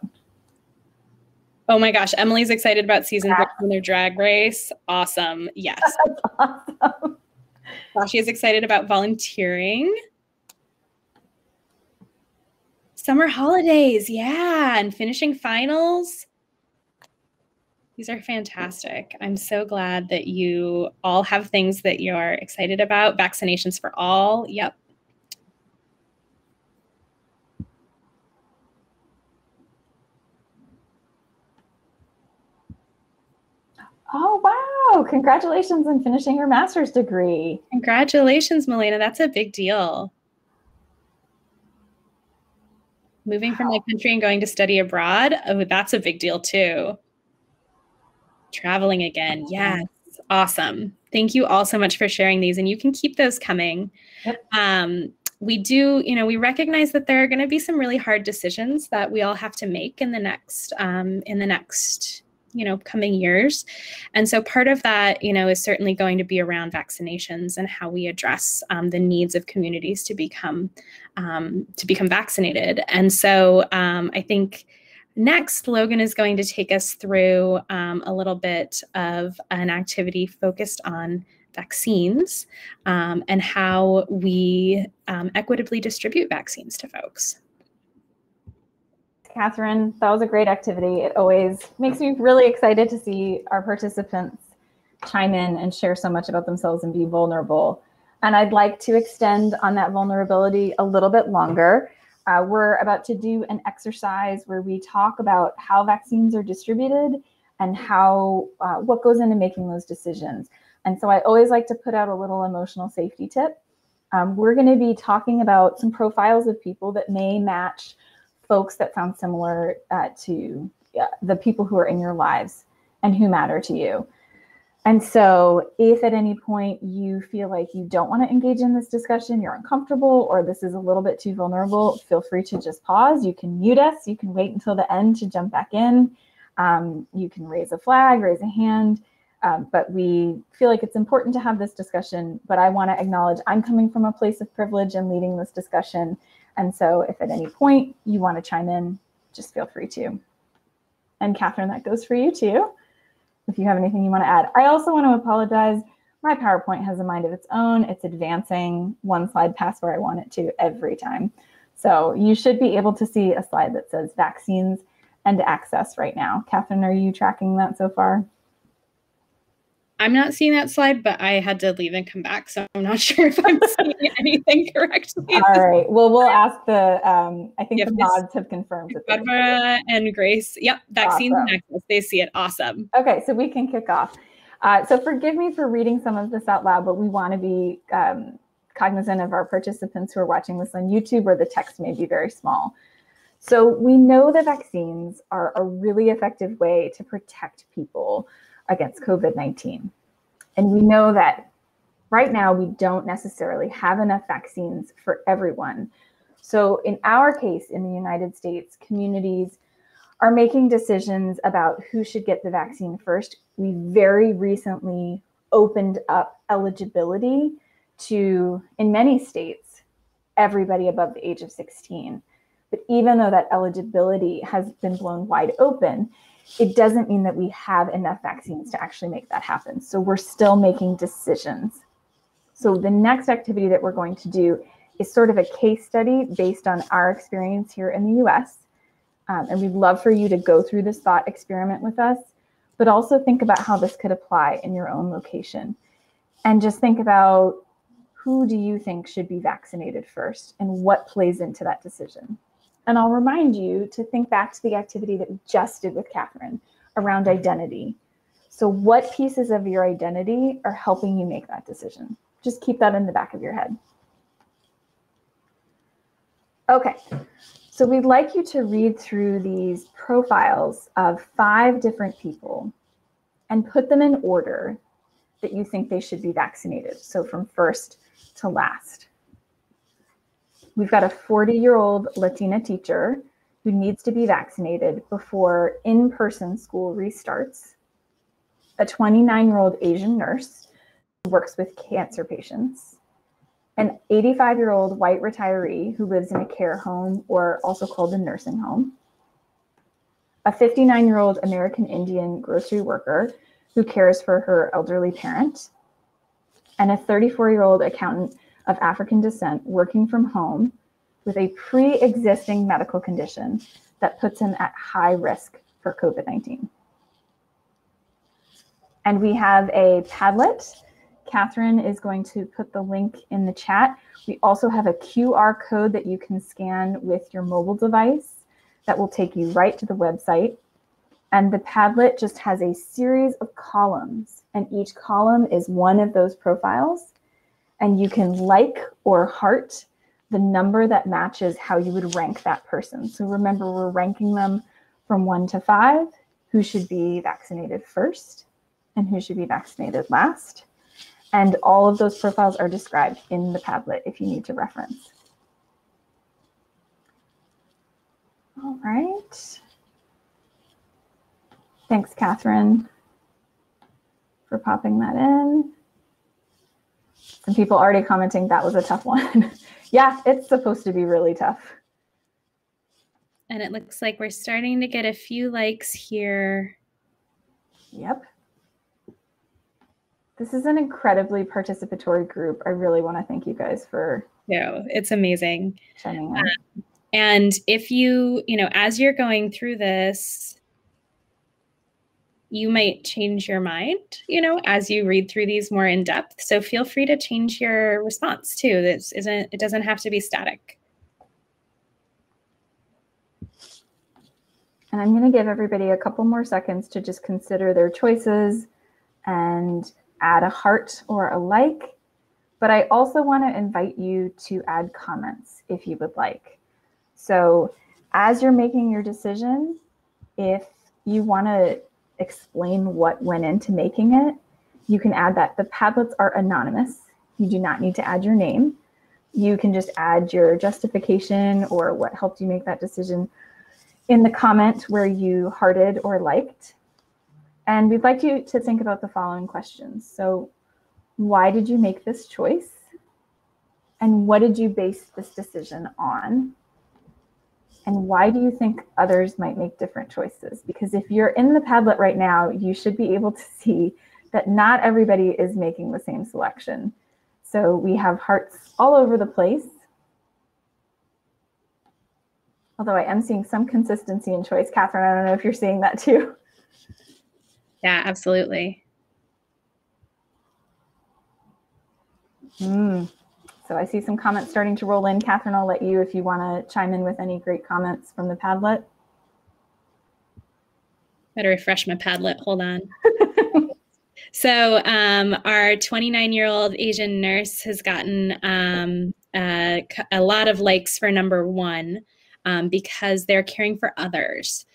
Oh my gosh, Emily's excited about season 3 in their drag race. Awesome. Yes. That's awesome. Sashi is excited about volunteering. Summer holidays, yeah, and finishing finals. These are fantastic. I'm so glad that you all have things that you're excited about. Vaccinations for all. Yep. Oh, wow. Congratulations on finishing your master's degree. Congratulations, Milena. That's a big deal. Moving from my country and going to study abroad. Oh, that's a big deal too. Traveling again. Yes. Awesome. Thank you all so much for sharing these, and you can keep those coming. Yep. We do, we recognize that there are going to be some really hard decisions that we all have to make in the next, coming years. And so part of that, is certainly going to be around vaccinations and how we address the needs of communities to become vaccinated. And so I think next, Logan is going to take us through a little bit of an activity focused on vaccines and how we equitably distribute vaccines to folks. Catherine, that was a great activity. It always makes me really excited to see our participants chime in and share so much about themselves and be vulnerable. And I'd like to extend on that vulnerability a little bit longer. We're about to do an exercise where we talk about how vaccines are distributed and how what goes into making those decisions. And so I always like to put out a little emotional safety tip. We're going to be talking about some profiles of people that may match folks that sound similar to the people who are in your lives and who matter to you. And so if at any point you feel like you don't want to engage in this discussion, you're uncomfortable, or this is a little bit too vulnerable, feel free to just pause. You can mute us. You can wait until the end to jump back in. You can raise a flag, raise a hand. But we feel like it's important to have this discussion, but I want to acknowledge I'm coming from a place of privilege and leading this discussion. And so if at any point you want to chime in, just feel free to. And Catherine, that goes for you too, if you have anything you want to add. I also want to apologize. My PowerPoint has a mind of its own. It's advancing one slide past where I want it to every time. So you should be able to see a slide that says vaccines and access right now. Catherine, are you tracking that so far? I'm not seeing that slide, but I had to leave and come back, so I'm not sure if I'm seeing anything correctly. All right. Well, we'll ask the, I think the mods have confirmed that. Barbara and Grace. Yep. Vaccines and access. They see it. Awesome. Okay. So we can kick off. So forgive me for reading some of this out loud, but we want to be cognizant of our participants who are watching this on YouTube where the text may be very small. So we know that vaccines are a really effective way to protect people against COVID-19. And we know that right now we don't necessarily have enough vaccines for everyone. So in our case, in the United States, communities are making decisions about who should get the vaccine first. We very recently opened up eligibility to, in many states, everybody above the age of 16. But even though that eligibility has been blown wide open, it doesn't mean that we have enough vaccines to actually make that happen. So we're still making decisions. So the next activity that we're going to do is sort of a case study based on our experience here in the US. And we'd love for you to go through this thought experiment with us, but also think about how this could apply in your own location. And just think about, who do you think should be vaccinated first and what plays into that decision? And I'll remind you to think back to the activity that we just did with Catherine around identity. So what pieces of your identity are helping you make that decision? Just keep that in the back of your head. Okay, so we'd like you to read through these profiles of 5 different people and put them in order that you think they should be vaccinated. So from first to last. We've got a 40-year-old Latina teacher who needs to be vaccinated before in-person school restarts, a 29-year-old Asian nurse who works with cancer patients, an 85-year-old white retiree who lives in a care home, or also called a nursing home, a 59-year-old American Indian grocery worker who cares for her elderly parent, and a 34-year-old accountant of African descent working from home with a pre-existing medical condition that puts him at high risk for COVID-19. And we have a Padlet. Catherine is going to put the link in the chat. We also have a QR code that you can scan with your mobile device that will take you right to the website. And the Padlet just has a series of columns, and each column is one of those profiles. And you can like or heart the number that matches how you would rank that person. So remember, we're ranking them from 1 to 5. who should be vaccinated first and who should be vaccinated last. And all of those profiles are described in the Padlet if you need to reference. All right. Thanks, Catherine, for popping that in. Some people already commenting that was a tough one. Yeah, it's supposed to be really tough. And it looks like we're starting to get a few likes here. Yep. This is an incredibly participatory group. I really want to thank you guys for. Yeah, it's amazing. Chiming in. And if you, as you're going through this, you might change your mind, as you read through these more in depth. So feel free to change your response too. It doesn't have to be static. And I'm going to give everybody a couple more seconds to just consider their choices and add a heart or a like. But I also want to invite you to add comments if you would like. So as you're making your decision, if you want to explain what went into making it, you can add that. The Padlets are anonymous. You do not need to add your name. You can just add your justification or what helped you make that decision in the comment where you hearted or liked. And we'd like you to think about the following questions. So why did you make this choice? And what did you base this decision on? And why do you think others might make different choices? Because if you're in the Padlet right now, you should be able to see that not everybody is making the same selection. So we have hearts all over the place. Although I am seeing some consistency in choice. Catherine, I don't know if you're seeing that too. Yeah, absolutely. So I see some comments starting to roll in. Catherine, I'll let you if you want to chime in with any great comments from the Padlet. Better refresh my Padlet. Hold on. So our 29-year-old Asian nurse has gotten a lot of likes for number 1 because they're caring for others.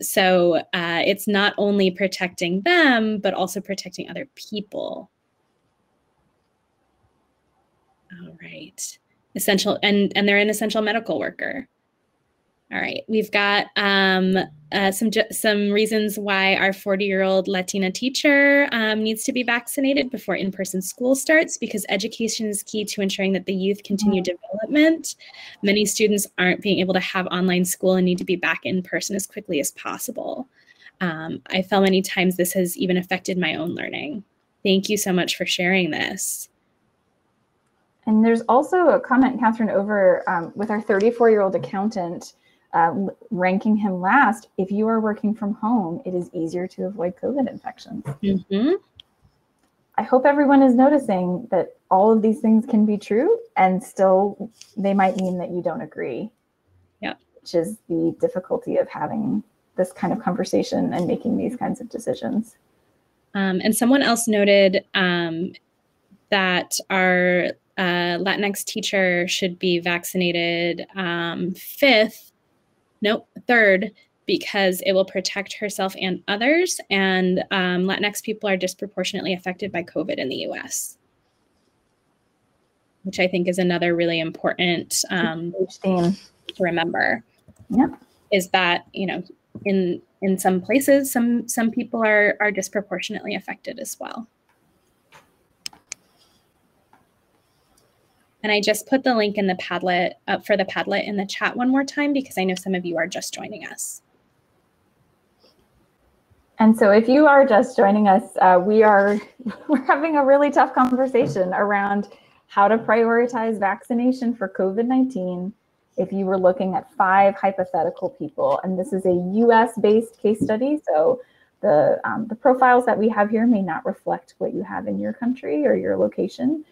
So it's not only protecting them, but also protecting other people. All right. Essential, and they're an essential medical worker. All right. We've got some reasons why our 40-year-old Latina teacher needs to be vaccinated before in-person school starts, because education is key to ensuring that the youth continue development. Many students aren't being able to have online school and need to be back in person as quickly as possible. I felt many times this has even affected my own learning. Thank you so much for sharing this. And there's also a comment, Catherine, over with our 34-year-old accountant, ranking him last. If you are working from home, it is easier to avoid COVID infections. I hope everyone is noticing that all of these things can be true, and still they might mean that you don't agree. Yeah. Which is the difficulty of having this kind of conversation and making these kinds of decisions. And someone else noted that our Latinx teacher should be vaccinated third, because it will protect herself and others. And Latinx people are disproportionately affected by COVID in the US, which I think is another really important theme to remember. Yeah. Is that, in some places, some people are disproportionately affected as well. And I just put the link in the Padlet for the Padlet in the chat one more time, because I know some of you are just joining us. And so if you are just joining us, we're having a really tough conversation around how to prioritize vaccination for COVID-19 if you were looking at 5 hypothetical people. And this is a US-based case study, so the profiles that we have here may not reflect what you have in your country or your location.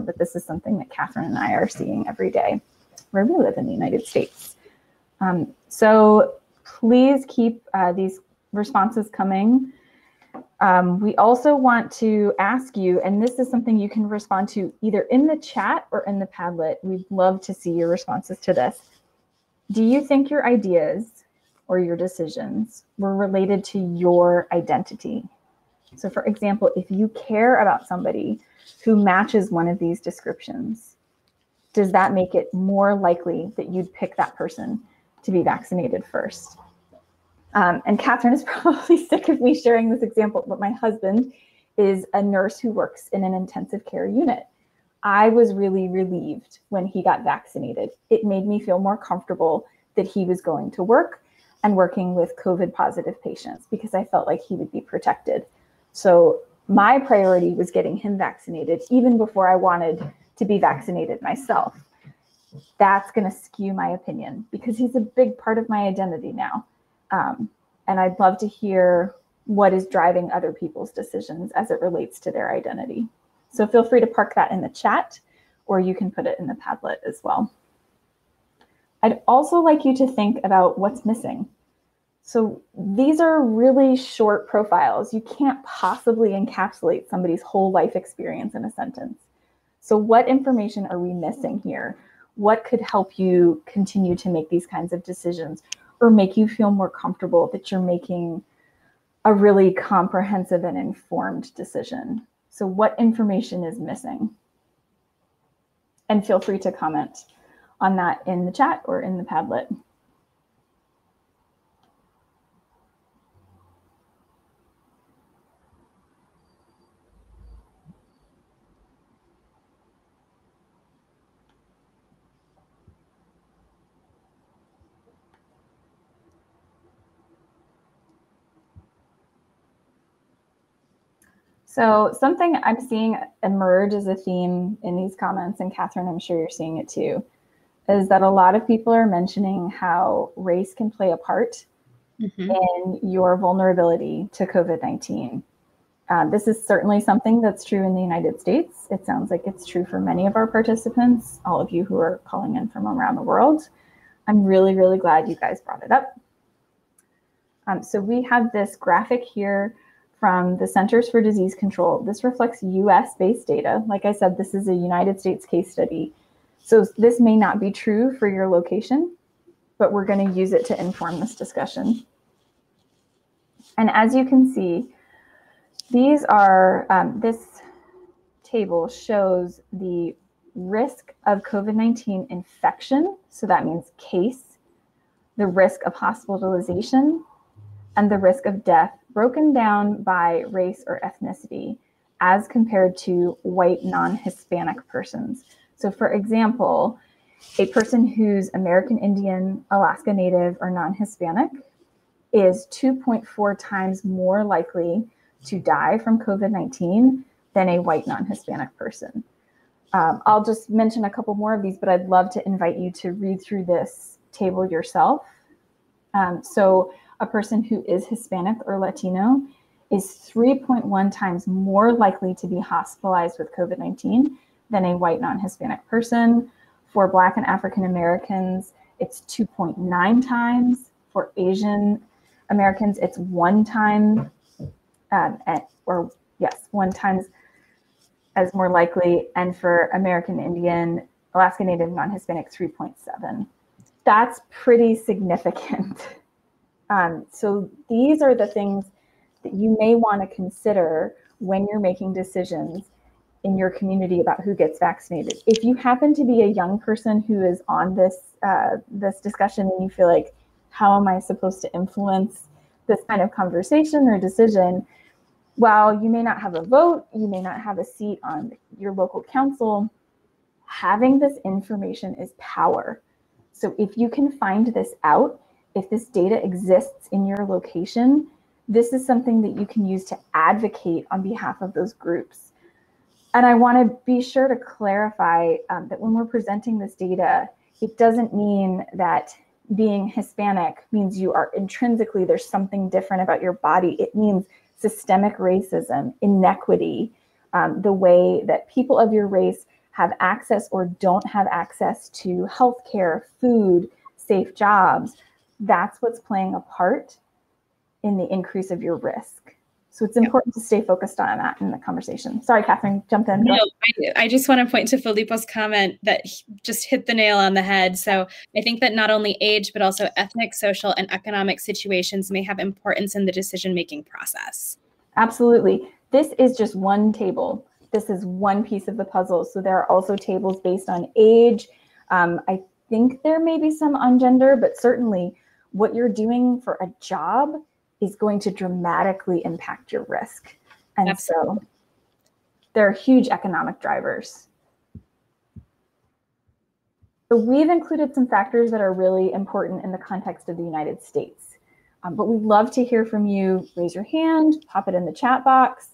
But this is something that Catherine and I are seeing every day where we live in the United States. So please keep these responses coming. We also want to ask you, and this is something you can respond to either in the chat or in the Padlet. We'd love to see your responses to this. Do you think your ideas or your decisions were related to your identity. So for example, if you care about somebody who matches one of these descriptions, does that make it more likely that you'd pick that person to be vaccinated first? And Catherine is probably sick of me sharing this example, but my husband is a nurse who works in an intensive care unit. I was really relieved when he got vaccinated. It made me feel more comfortable that he was going to work and working with COVID positive patients because I felt like he would be protected. So my priority was getting him vaccinated even before I wanted to be vaccinated myself. That's going to skew my opinion because he's a big part of my identity now. And I'd love to hear what is driving other people's decisions as it relates to their identity. So feel free to park that in the chat, or you can put it in the Padlet as well. I'd also like you to think about what's missing. So these are really short profiles. You can't possibly encapsulate somebody's whole life experience in a sentence. So what information are we missing here? What could help you continue to make these kinds of decisions or make you feel more comfortable that you're making a really comprehensive and informed decision? So what information is missing? And feel free to comment on that in the chat or in the Padlet. So something I'm seeing emerge as a theme in these comments, and Catherine, I'm sure you're seeing it too, is that a lot of people are mentioning how race can play a part in your vulnerability to COVID-19. This is certainly something that's true in the United States. It sounds like it's true for many of our participants, all of you who are calling in from around the world. I'm really, really glad you guys brought it up. So we have this graphic here from the Centers for Disease Control. This reflects US-based data. Like I said, this is a United States case study. So this may not be true for your location, but we're going to use it to inform this discussion. And as you can see, these are, this table shows the risk of COVID-19 infection. So that means case, the risk of hospitalization, and the risk of death broken down by race or ethnicity as compared to white non-Hispanic persons. So for example, a person who's American Indian, Alaska Native, or non-Hispanic is 2.4 times more likely to die from COVID-19 than a white non-Hispanic person. I'll just mention a couple more of these, but I'd love to invite you to read through this table yourself. So a person who is Hispanic or Latino is 3.1 times more likely to be hospitalized with COVID-19 than a white non-Hispanic person. For Black and African Americans, it's 2.9 times. For Asian Americans, it's 1 time, one times as more likely. And for American Indian, Alaska Native, non-Hispanic, 3.7. That's pretty significant. So these are the things that you may want to consider when you're making decisions in your community about who gets vaccinated. If you happen to be a young person who is on this, this discussion and you feel like, how am I supposed to influence this kind of conversation or decision? While you may not have a vote, you may not have a seat on your local council, having this information is power. So if you can find this out, if this data exists in your location, this is something that you can use to advocate on behalf of those groups. And I want to be sure to clarify that when we're presenting this data, it doesn't mean that being Hispanic means you are intrinsically, there's something different about your body. It means systemic racism, inequity, the way that people of your race have access or don't have access to healthcare, food, safe jobs. That's what's playing a part in the increase of your risk. So it's important to stay focused on that in the conversation. Sorry, Catherine, jump in. No, I just want to point to Filippo's comment that just hit the nail on the head. So I think that not only age, but also ethnic, social, and economic situations may have importance in the decision-making process. Absolutely. This is just one table. This is one piece of the puzzle. So there are also tables based on age. I think there may be some on gender, but certainly what you're doing for a job is going to dramatically impact your risk. And Absolutely. So there are huge economic drivers. So we've included some factors that are really important in the context of the United States. But we'd love to hear from you. Raise your hand, pop it in the chat box.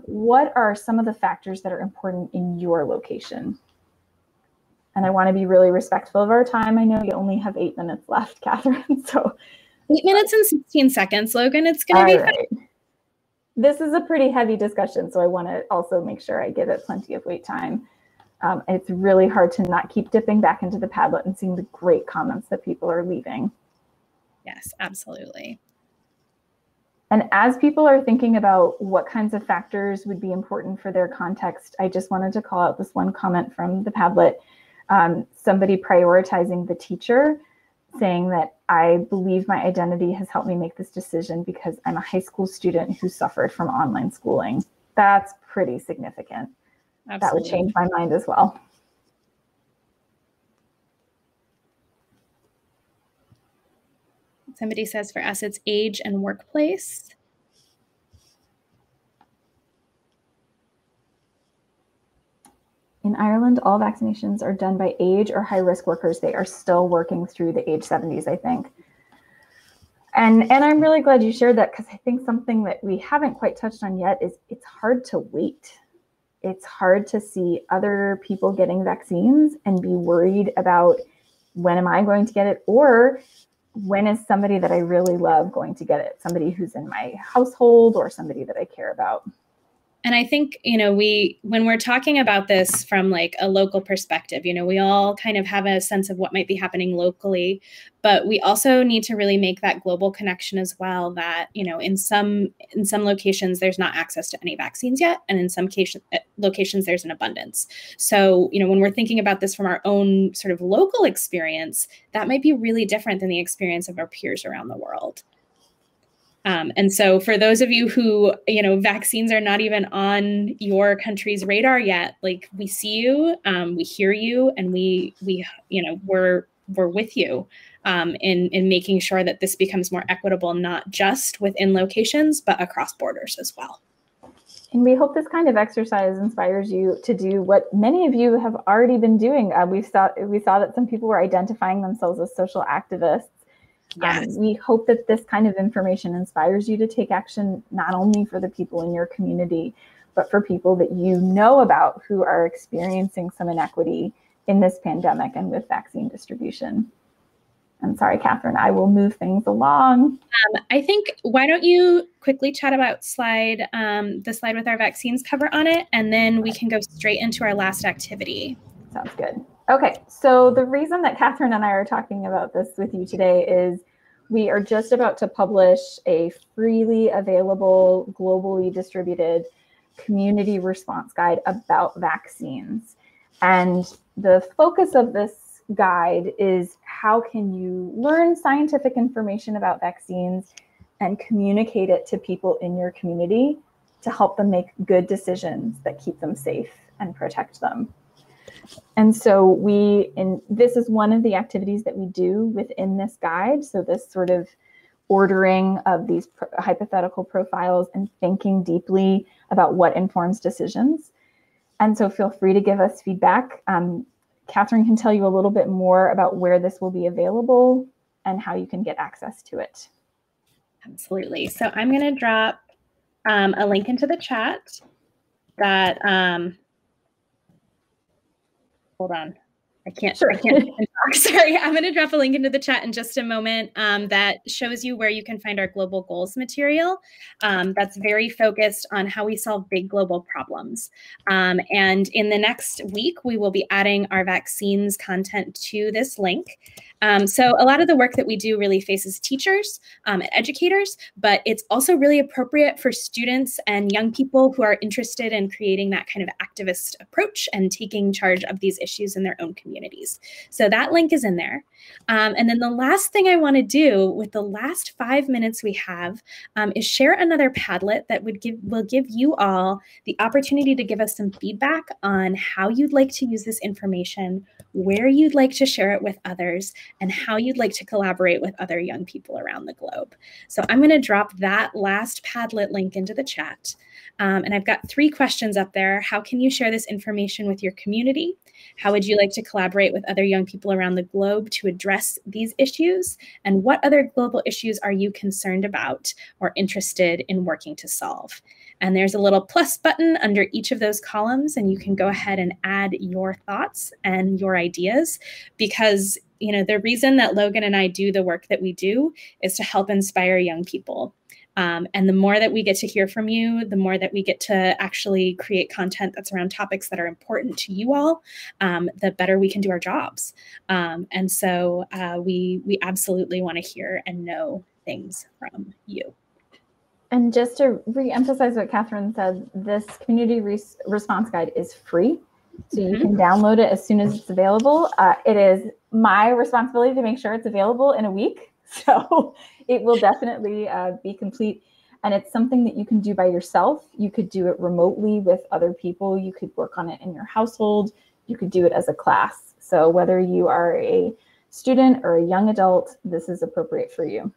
What are some of the factors that are important in your location? And I want to be really respectful of our time. I know you only have 8 minutes left, Catherine. So 8 minutes and 16 seconds, Logan. It's going to be fine. This is a pretty heavy discussion, so I want to also make sure I give it plenty of wait time. It's really hard to not keep dipping back into the Padlet and seeing the great comments that people are leaving. Yes, absolutely. And as people are thinking about what kinds of factors would be important for their context, I just wanted to call out this one comment from the Padlet, somebody prioritizing the teacher, saying that I believe my identity has helped me make this decision because I'm a high school student who suffered from online schooling. That's pretty significant. Absolutely. That would change my mind as well. Somebody says for us, it's age and workplace. In Ireland, all vaccinations are done by age or high-risk workers. They are still working through the age 70s, I think. And I'm really glad you shared that, because I think something that we haven't quite touched on yet is it's hard to wait. It's hard to see other people getting vaccines and be worried about when am I going to get it, or when is somebody that I really love going to get it? Somebody who's in my household or somebody that I care about. And I think, when we're talking about this from like a local perspective, we all kind of have a sense of what might be happening locally, but we also need to really make that global connection as well, that, in some locations, there's not access to any vaccines yet. And in some locations, there's an abundance. So, when we're thinking about this from our own sort of local experience, that might be really different than the experience of our peers around the world. And so for those of you who, vaccines are not even on your country's radar yet, like, we see you, we hear you, and we're with you in making sure that this becomes more equitable, not just within locations, but across borders as well. And we hope this kind of exercise inspires you to do what many of you have already been doing. We saw that some people were identifying themselves as social activists. Yes. We hope that this kind of information inspires you to take action, not only for the people in your community, but for people that you know about who are experiencing some inequity in this pandemic and with vaccine distribution. I'm sorry, Catherine, I will move things along. I think, why don't you quickly chat about the slide with our vaccines cover on it, and then we can go straight into our last activity. Sounds good. Okay, so the reason that Catherine and I are talking about this with you today is we are just about to publish a freely available, globally distributed community response guide about vaccines. And the focus of this guide is how can you learn scientific information about vaccines and communicate it to people in your community to help them make good decisions that keep them safe and protect them. And so this is one of the activities that we do within this guide. So this sort of ordering of these hypothetical profiles and thinking deeply about what informs decisions. And so feel free to give us feedback. Catherine can tell you a little bit more about where this will be available and how you can get access to it. Absolutely. So I'm going to drop a link into the chat that, hold on. I can't talk. Sorry, I'm going to drop a link into the chat in just a moment that shows you where you can find our global goals material. That's very focused on how we solve big global problems. And in the next week, we will be adding our vaccines content to this link. So a lot of the work that we do really faces teachers and educators, but it's also really appropriate for students and young people who are interested in creating that kind of activist approach and taking charge of these issues in their own communities. So that link is in there. And then the last thing I want to do with the last 5 minutes we have is share another Padlet that will give you all the opportunity to give us some feedback on how you'd like to use this information, where you'd like to share it with others, and how you'd like to collaborate with other young people around the globe. So I'm going to drop that last Padlet link into the chat. And I've got 3 questions up there. How can you share this information with your community? How would you like to collaborate with other young people around the globe to address these issues? And what other global issues are you concerned about or interested in working to solve? And there's a little plus button under each of those columns, and you can go ahead and add your thoughts and your ideas, because the reason that Logan and I do the work that we do is to help inspire young people. And the more that we get to hear from you, the more that we get to actually create content that's around topics that are important to you all, the better we can do our jobs. And so we absolutely want to hear and know things from you. And just to re-emphasize what Catherine said, this community response guide is free. So you can download it as soon as it's available. It is my responsibility to make sure it's available in a week. So it will definitely be complete. And it's something that you can do by yourself. You could do it remotely with other people. You could work on it in your household. You could do it as a class. So whether you are a student or a young adult, this is appropriate for you.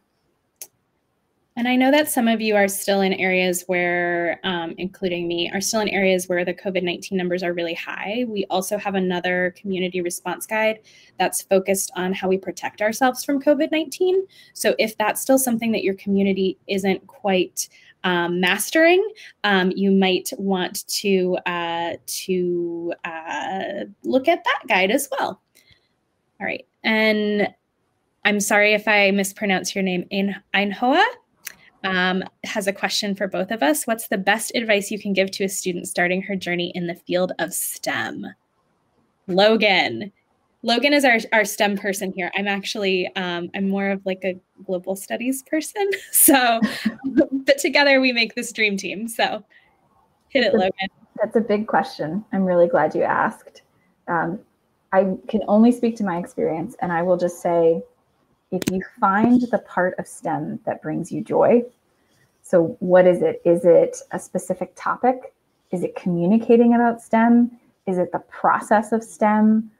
And I know that some of you are still in areas where, including me, are still in areas where the COVID-19 numbers are really high. We also have another community response guide that's focused on how we protect ourselves from COVID-19. So if that's still something that your community isn't quite mastering, you might want to look at that guide as well. All right. And I'm sorry if I mispronounce your name, Ainhoa. Has a question for both of us. What's the best advice you can give to a student starting her journey in the field of STEM? Logan. Logan is our STEM person here. I'm actually, I'm more of like a global studies person. So, but together we make this dream team. So hit it, Logan. That's a big question. I'm really glad you asked. I can only speak to my experience, and I will just say, if you find the part of STEM that brings you joy, so what is it? Is it a specific topic? Is it communicating about STEM? Is it the process of STEM?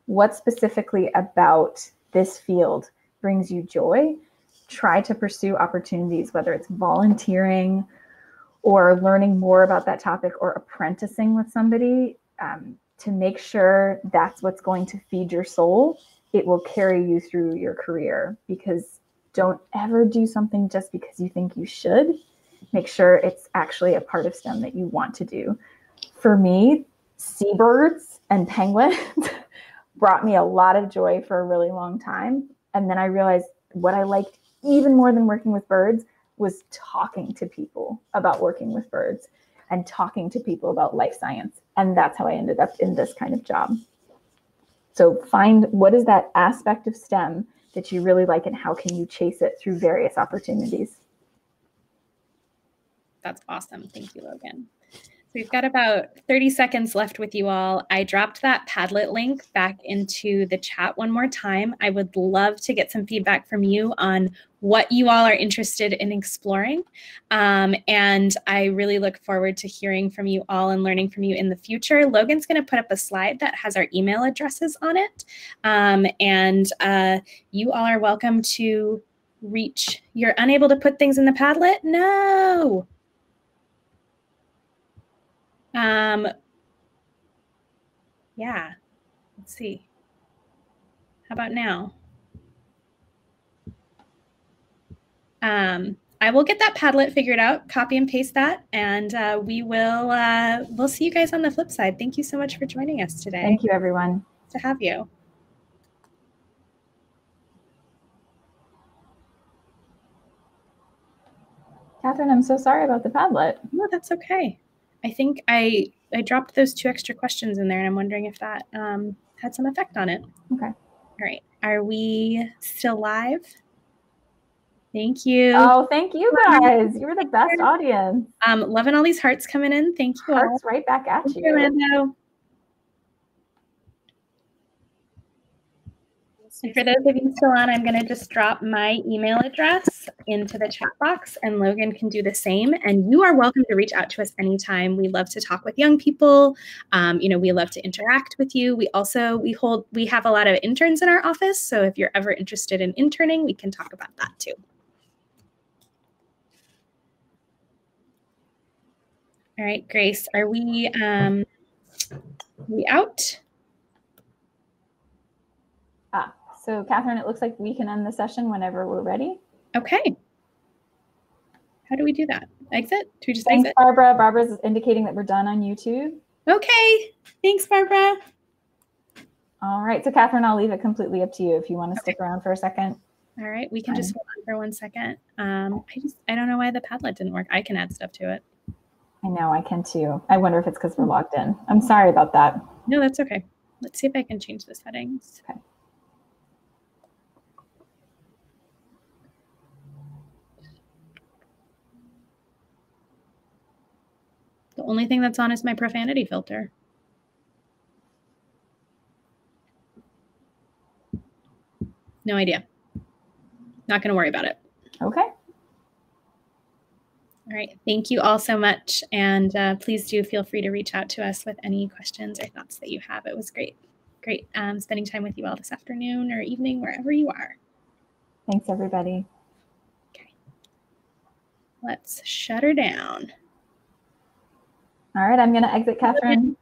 What specifically about this field brings you joy? Try to pursue opportunities, whether it's volunteering or learning more about that topic or apprenticing with somebody, to make sure that's what's going to feed your soul. It will carry you through your career, because don't ever do something just because you think you should. Make sure it's actually a part of STEM that you want to do. For me, seabirds and penguins brought me a lot of joy for a really long time. And then I realized what I liked even more than working with birds was talking to people about working with birds and talking to people about life science. And that's how I ended up in this kind of job. So find what is that aspect of STEM that you really like, and how can you chase it through various opportunities. That's awesome. Thank you, Logan. So we've got about 30 seconds left with you all. I dropped that Padlet link back into the chat one more time. I would love to get some feedback from you on what you all are interested in exploring. And I really look forward to hearing from you all and learning from you in the future. Logan's going to put up a slide that has our email addresses on it. You all are welcome to reach. You're unable to put things in the Padlet? No. Yeah, let's see. How about now? I will get that Padlet figured out, copy and paste that, and we'll see you guys on the flip side. Thank you so much for joining us today. Thank you, everyone. To have you. Catherine, I'm so sorry about the Padlet. No, that's okay. I think I dropped those 2 extra questions in there, and I'm wondering if that had some effect on it. Okay. All right. Are we still live? Thank you. Oh, thank you guys. You were the best audience. Loving all these hearts coming in. Thank you all. Hearts right back at you. Orlando. And for those of you still on, I'm going to just drop my email address into the chat box, and Logan can do the same. And you are welcome to reach out to us anytime. We love to talk with young people. We love to interact with you. We have a lot of interns in our office. So if you're ever interested in interning, we can talk about that too. All right, Grace, are we out? So Catherine, it looks like we can end the session whenever we're ready. Okay. How do we do that? Exit? Do we just Thanks, exit? Barbara. Barbara's indicating that we're done on YouTube. Okay. Thanks, Barbara. All right. So Catherine, I'll leave it completely up to you if you want to stick around for a second. All right. We can just hold on for 1 second. I don't know why the Padlet didn't work. I can add stuff to it. I know, I can too. I wonder if it's because we're logged in. I'm sorry about that. No, that's okay. Let's see if I can change the settings. Okay. The only thing that's on is my profanity filter. No idea. Not going to worry about it. Okay. All right. Thank you all so much. And please do feel free to reach out to us with any questions or thoughts that you have. It was great spending time with you all this afternoon or evening, wherever you are. Thanks, everybody. Okay. Let's shut her down. All right. I'm going to exit, Catherine.